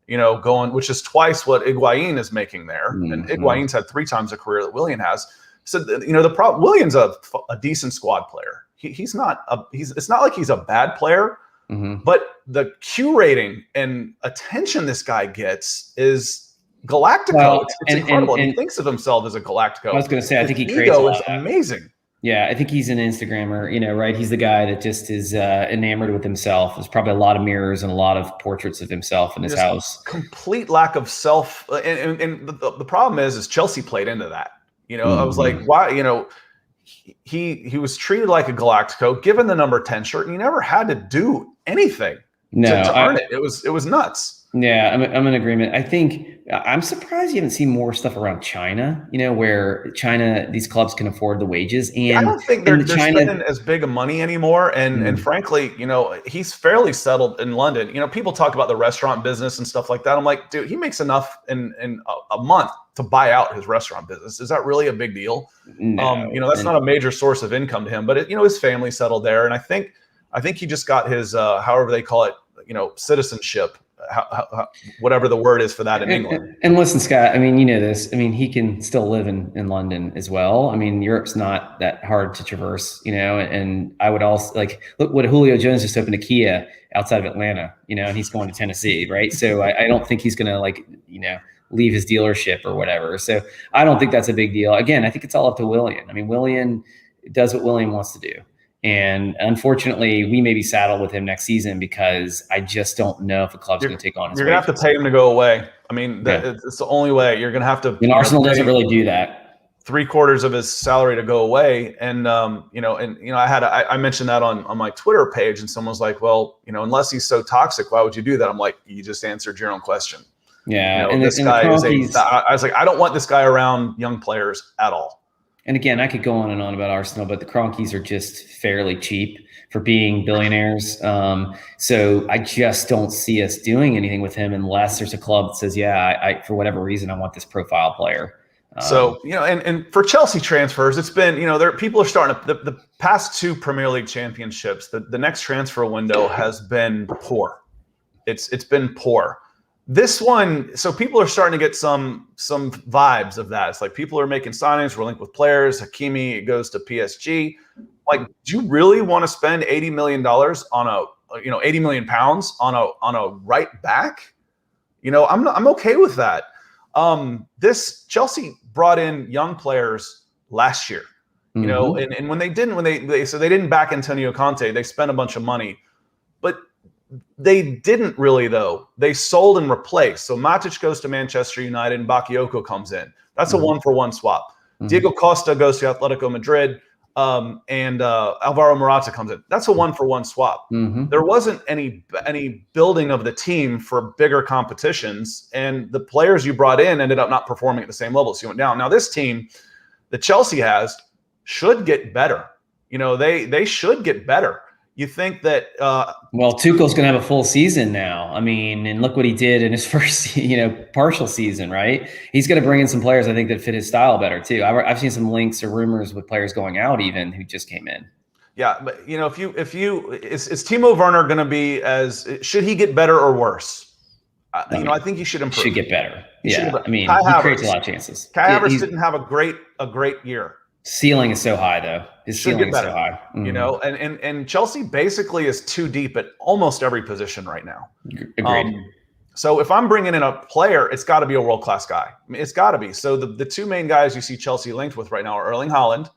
Which is twice what Higuain is making there, and Higuain's had 3 times the career that Willian has. So the problem, Willian's a decent squad player. It's not like he's a bad player, but the Q rating and attention this guy gets is Galactico. Well, it's incredible. And he thinks of himself as a Galactico. I was going to say, I think he creates a lot of that. Amazing. Yeah, I think he's an Instagrammer, right? He's the guy that just is enamored with himself. There's probably a lot of mirrors and a lot of portraits of himself in his house. Complete lack of self. And the problem is Chelsea played into that. I was like, why? He was treated like a Galactico, given the number 10 shirt, and he never had to do anything. No, to earn it. It was nuts. Yeah, I'm in agreement. I think I'm surprised you haven't seen more stuff around China, where China, these clubs can afford the wages. I And don't think in they're China, spending as big of money anymore. And frankly, he's fairly settled in London. People talk about the restaurant business and stuff like that. I'm like, dude, he makes enough in a month to buy out his restaurant business. Is that really a big deal? no, That's not a major source of income to him. But his family settled there, and I think he just got his however they call it, citizenship. Whatever the word is for that in England. And listen, Scott, I mean, you know this. I mean, he can still live in London as well. I mean, Europe's not that hard to traverse, and I would also look what Julio Jones just opened a Kia outside of Atlanta, and he's going to Tennessee, right? So I don't think he's going to leave his dealership or whatever. So I don't think that's a big deal. Again, I think it's all up to Willian. I mean, Willian does what Willian wants to do. And unfortunately, we may be saddled with him next season because I just don't know if a club's going to take on his You're going to have to pay him to go away. I mean, it's the only way. You're going to have to. And Arsenal doesn't really do that. 3/4 of his salary to go away, and I mentioned that on my Twitter page, and someone was like, "Well, unless he's so toxic, why would you do that?" I'm like, "You just answered your own question." Yeah, I was like, I don't want this guy around young players at all. And again, I could go on and on about Arsenal, but the Kroenkes are just fairly cheap for being billionaires. So I just don't see us doing anything with him unless there's a club that says, yeah, I for whatever reason, I want this profile player. So, and for Chelsea transfers, it's been, people are starting to, the past 2 Premier League championships, the next transfer window has been poor. It's been poor. This one, so people are starting to get some vibes of that. It's like people are making signings. We're linked with players. Hakimi goes to PSG. Like, do you really want to spend $80 million on 80 million pounds on a right back? I'm okay with that. This Chelsea brought in young players last year, and when they didn't back Antonio Conte, they spent a bunch of money, but they didn't really, though. They sold and replaced. So Matic goes to Manchester United and Bakayoko comes in. That's a 1-for-1 swap. Diego Costa goes to Atletico Madrid, and Alvaro Morata comes in. That's a 1-for-1 swap. There wasn't any building of the team for bigger competitions, and the players you brought in ended up not performing at the same level, so you went down. Now this team that Chelsea has should get better. They should get better. You think that Tuchel's going to have a full season now. I mean, and look what he did in his first, partial season, right? He's going to bring in some players, I think, that fit his style better too. I've seen some links or rumors with players going out even who just came in. Yeah, but is Timo Werner going to be should he get better or worse? I think he should improve. Should get better. I mean, he creates a lot of chances. Kai Havertz didn't have a great year. Ceiling is so high, though. His ceiling is so high. And Chelsea basically is too deep at almost every position right now. Agreed. So if I'm bringing in a player, it's got to be a world-class guy. I mean, it's got to be. So the 2 main guys you see Chelsea linked with right now are Erling Haaland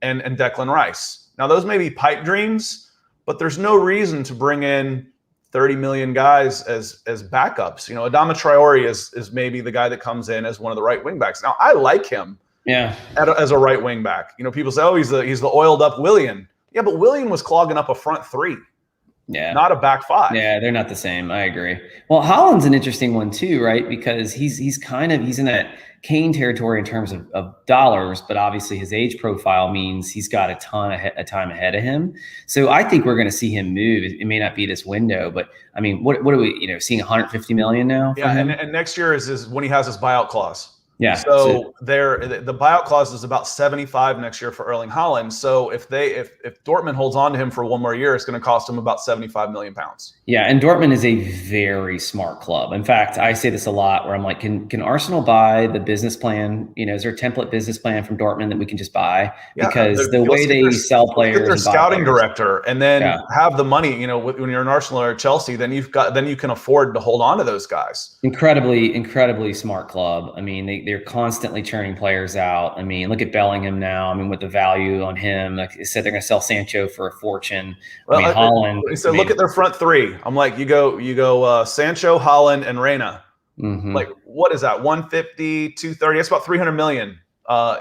and Declan Rice. Now, those may be pipe dreams, but there's no reason to bring in 30 million guys as backups. Adama Traore is maybe the guy that comes in as one of the right wing backs. Now, I like him. Yeah, as a right wing back. People say, oh, he's the oiled up Willian. Yeah, but Willian was clogging up a front 3. Yeah, not a back 5. Yeah, they're not the same. I agree. Well, Haaland's an interesting one too, right? Because he's in that Kane territory in terms of dollars, but obviously his age profile means he's got a ton of time ahead of him. So I think we're going to see him move. It may not be this window, but I mean, what are we seeing 150 million now? Yeah, and next year is when he has his buyout clause. Yeah. So the buyout clause is about 75 next year for Erling Haaland. So if Dortmund holds on to him for 1 more year, it's going to cost him about 75 million pounds. Yeah, and Dortmund is a very smart club. In fact, I say this a lot where I'm like, can Arsenal buy the business plan? Is there a template business plan from Dortmund that we can just buy? Because the way they sell players, get their scouting director, and then have the money. When you're an Arsenal or Chelsea, then you can afford to hold on to those guys. Incredibly smart club. I mean, they're constantly churning players out. I mean, look at Bellingham now. I mean, with the value on him, like I said, they're going to sell Sancho for a fortune. Well, Haaland. So look at their front 3. I'm like, you go Sancho, Haaland, and Reina. Like, what is that? 150, 230. That's about 300 million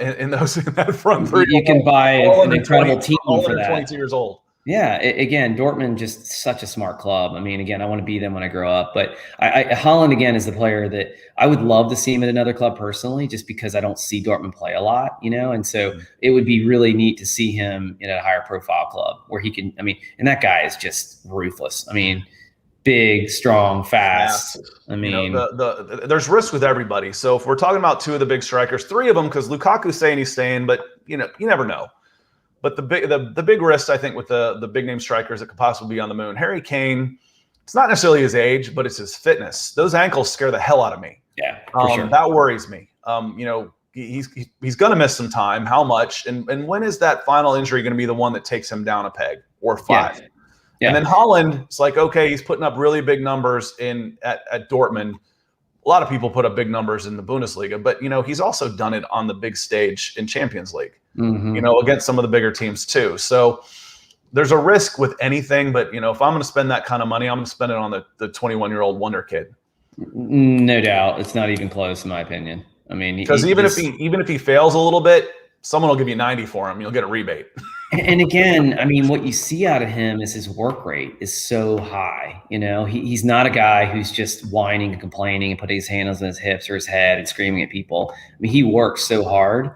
in that front 3. You can buy an incredible team all for under that. 22 years old. Yeah, again, Dortmund just such a smart club. I mean, again, I want to be them when I grow up. But Holland again is the player that I would love to see him at another club personally, just because I don't see Dortmund play a lot, and so it would be really neat to see him in a higher profile club where he can. I mean, and that guy is just ruthless. I mean, big, strong, fast. I mean, there's risk with everybody. So if we're talking about two of the big strikers, three of them, because Lukaku's saying he's staying, but you never know. But the big risk, I think, with the big name strikers that could possibly be on the moon, Harry Kane, it's not necessarily his age, but it's his fitness. Those ankles scare the hell out of me. Yeah, for sure. That worries me. He's going to miss some time. How much? And when is that final injury going to be the one that takes him down a peg or 5? Yeah. Yeah. And then Holland, it's like, okay, he's putting up really big numbers at Dortmund. A lot of people put up big numbers in the Bundesliga, but he's also done it on the big stage in Champions League. Mm-hmm. Against some of the bigger teams too. So there's a risk with anything, but if I'm going to spend that kind of money, I'm going to spend it on the 21-year-old wonder kid. No doubt, it's not even close, in my opinion. I mean, because even if he fails a little bit, someone will give you 90 for him. You'll get a rebate. And again, I mean, what you see out of him is his work rate is so high. He's not a guy who's just whining and complaining and putting his hands on his hips or his head and screaming at people. I mean, he works so hard.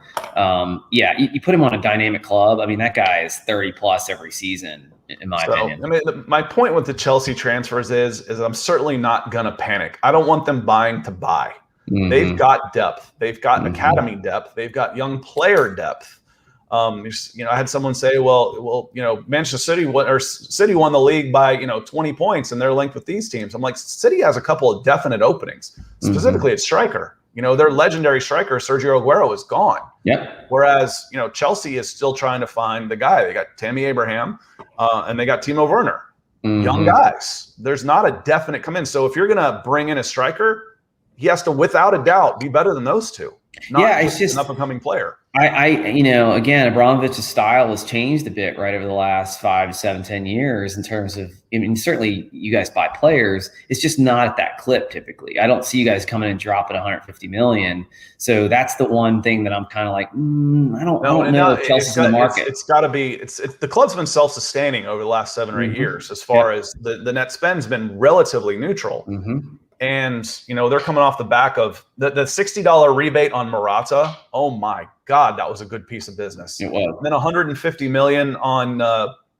You put him on a dynamic club. I mean, that guy is 30 plus every season, in my opinion. I mean, my point with the Chelsea transfers is I'm certainly not going to panic. I don't want them buying to buy. Mm-hmm. They've got depth. They've got academy depth. They've got young player depth. I had someone say, well, Manchester City won the league by 20 points, and they're linked with these teams. I'm like, City has a couple of definite openings, specifically at striker. Their legendary striker Sergio Aguero is gone. Yep. Whereas Chelsea is still trying to find the guy. They got Tammy Abraham, and they got Timo Werner. Young guys. There's not a definite come in. So if you're gonna bring in a striker, he has to, without a doubt, be better than those two. It's just an up-and-coming player. Again, Abramovich's style has changed a bit, right, over the last 5 to 7, 10 years in terms of, certainly you guys buy players. It's just not at that clip typically. I don't see you guys coming and dropping 150 million. So that's the one thing that I'm kind of like, I don't know if Chelsea's in the market. It's got to be, the club's been self-sustaining over the last 7 or 8 years as far as the net spend's been relatively neutral. Mm-hmm. And, they're coming off the back of the $60 rebate on Morata. Oh my God, that was a good piece of business. It was. And then 150 million on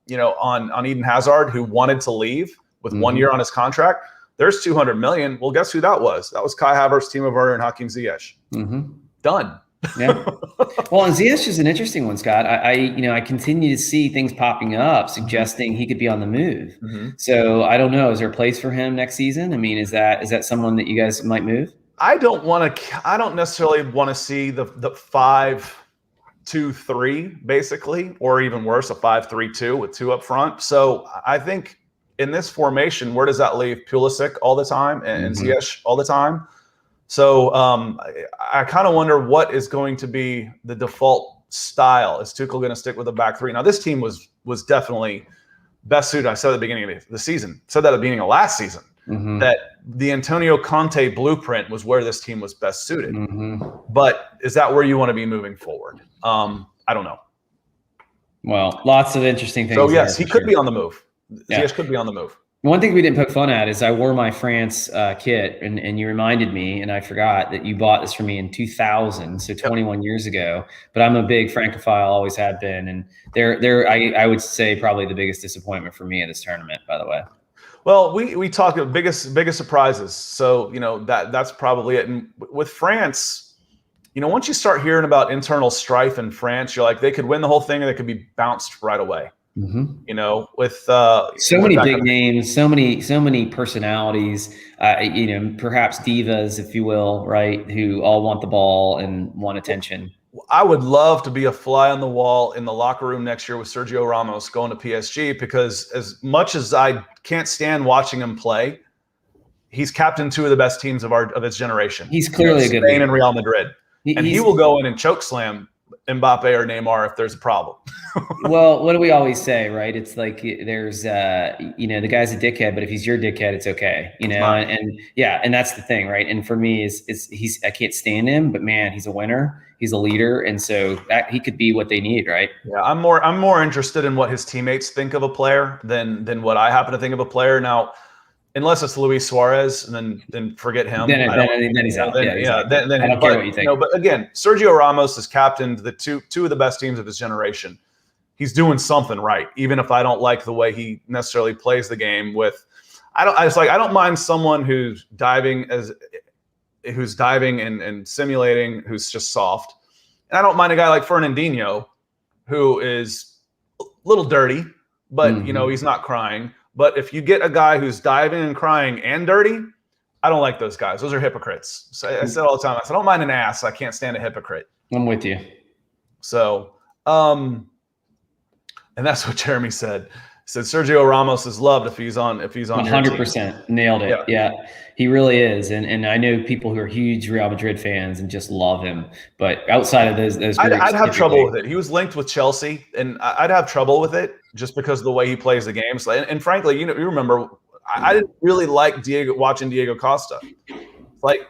Eden Hazard, who wanted to leave with 1 year on his contract. There's 200 million. Well, guess who that was? That was Kai Havertz, Timo Werner, and Hakim Ziyech. Mm-hmm. Done. Yeah. Well, and Ziyech is an interesting one, Scott. I continue to see things popping up suggesting he could be on the move. Mm-hmm. So I don't know. Is there a place for him next season? I mean, is that someone that you guys might move? I don't necessarily want to see the 5-2-3 basically, or even worse, a 5-3-2 with 2 up front. So I think in this formation, where does that leave Pulisic all the time and Ziyech all the time? So I kind of wonder what is going to be the default style. Is Tuchel going to stick with a back 3? Now, this team was definitely best suited. I said at the beginning of the season, said that at the beginning of last season, that the Antonio Conte blueprint was where this team was best suited. But is that where you want to be moving forward? I don't know. Well, lots of interesting things. So, yes, he could be on the move. Ziyech could be on the move. One thing we didn't poke fun at is I wore my France kit, and you reminded me, and I forgot that you bought this for me in 2000, so 21 years ago. But I'm a big Francophile, always have been, and I would say probably the biggest disappointment for me in this tournament, by the way. Well, we talk of biggest surprises, so that's probably it. And with France, once you start hearing about internal strife in France, you're like, they could win the whole thing, or they could be bounced right away. With so many big names, so many personalities, perhaps divas, if you will, right? Who all want the ball and want attention. I would love to be a fly on the wall in the locker room next year with Sergio Ramos going to PSG, because as much as I can't stand watching him play, he's captained 2 of the best teams of his generation. He's clearly a good Spain and Real Madrid. He will go in and choke slam Mbappe or Neymar if there's a problem. Well, what do we always say, right? It's like there's, the guy's a dickhead, but if he's your dickhead, it's okay, and yeah, and that's the thing, right? And for me, I can't stand him, but man, he's a winner, he's a leader, and so he could be what they need, right? Yeah, I'm more interested in what his teammates think of a player than what I happen to think of a player. Now, unless it's Luis Suarez, then forget him. Then he's out. Then, yeah, exactly. then I don't care what you think. But again, Sergio Ramos has captained the two of the best teams of his generation. He's doing something right, even if I don't like the way he necessarily plays the game. I don't mind someone who's diving and simulating, who's just soft, and I don't mind a guy like Fernandinho, who is a little dirty, but he's not crying. But if you get a guy who's diving and crying and dirty, I don't like those guys. Those are hypocrites. So I said all the time, I don't mind an ass. I can't stand a hypocrite. I'm with you. So, and that's what Jeremy said. He said Sergio Ramos is loved if he's on 100%. Nailed it. Yeah, he really is. And I know people who are huge Real Madrid fans and just love him. But outside of those groups, I'd have trouble with it. He was linked with Chelsea, and I'd have trouble with it just because of the way he plays the game. So, and frankly, you remember, I didn't really like watching Diego Costa. Like,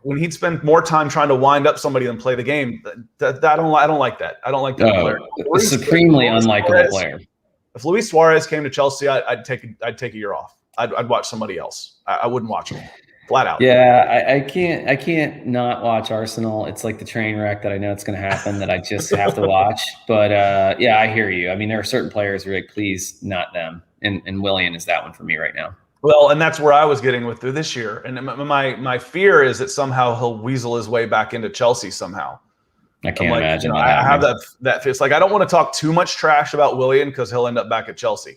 when he'd spend more time trying to wind up somebody than play the game, I don't like that. I don't like that player. A supremely unlikable player. If Luis Suarez came to Chelsea, I'd take a year off. I'd watch somebody else. I wouldn't watch him, flat out. Yeah, I can't not watch Arsenal. It's like the train wreck that I know it's going to happen that I just have to watch. But yeah, I hear you. I mean, there are certain players who are like, please, not them. And Willian is that one for me right now. Well, and that's where I was getting with through this year. And my fear is that somehow he'll weasel his way back into Chelsea somehow. I can't imagine. I have that. It's like I don't want to talk too much trash about Willian because he'll end up back at Chelsea.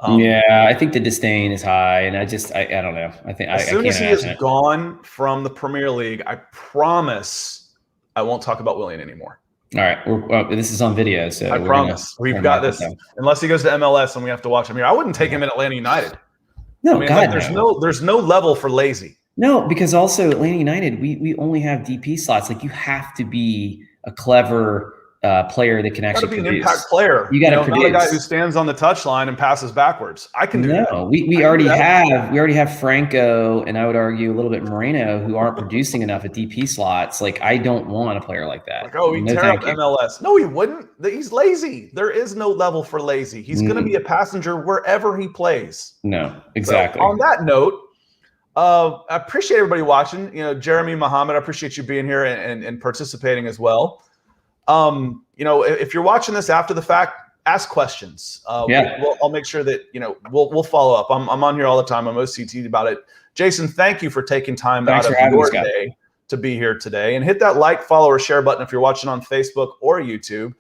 Yeah, I think the disdain is high, and I don't know. I think as soon as he is gone from the Premier League, I promise I won't talk about Willian anymore. All right, this is on video, so I promise we've got this. Unless he goes to MLS and we have to watch him here, I wouldn't take him in Atlanta United. No, there's no level for lazy. No, because also Atlanta United, we only have DP slots. Like, you have to be a clever player that can actually be an impact player. You got to produce. Not a guy who stands on the touchline and passes backwards. I can do that. No, we already have Franco, and I would argue a little bit Moreno, who aren't producing enough at DP slots. Like, I don't want a player like that. He'd tear up MLS. No, he wouldn't. He's lazy. There is no level for lazy. He's going to be a passenger wherever he plays. No, exactly. So, on that note, I appreciate everybody watching. Jeremy, Muhammad, I appreciate you being here and participating as well. If you're watching this after the fact, ask questions. I'll make sure that we'll follow up. I'm on here all the time. I'm OCT about it. Jason, thank you for taking time out of your day to be here today, and hit that like, follow, or share button if you're watching on Facebook or YouTube.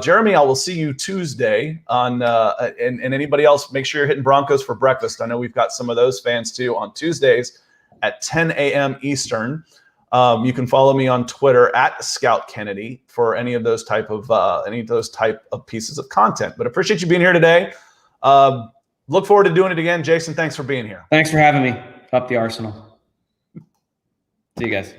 Jeremy, I will see you Tuesday on and anybody else, make sure you're hitting Broncos for breakfast. I know we've got some of those fans too on Tuesdays at 10 a.m. Eastern. You can follow me on Twitter at Scout Kennedy for any of those type of pieces of content. But appreciate you being here today. Look forward to doing it again. Jason, thanks for being here. Thanks for having me. Up the Arsenal. See you guys.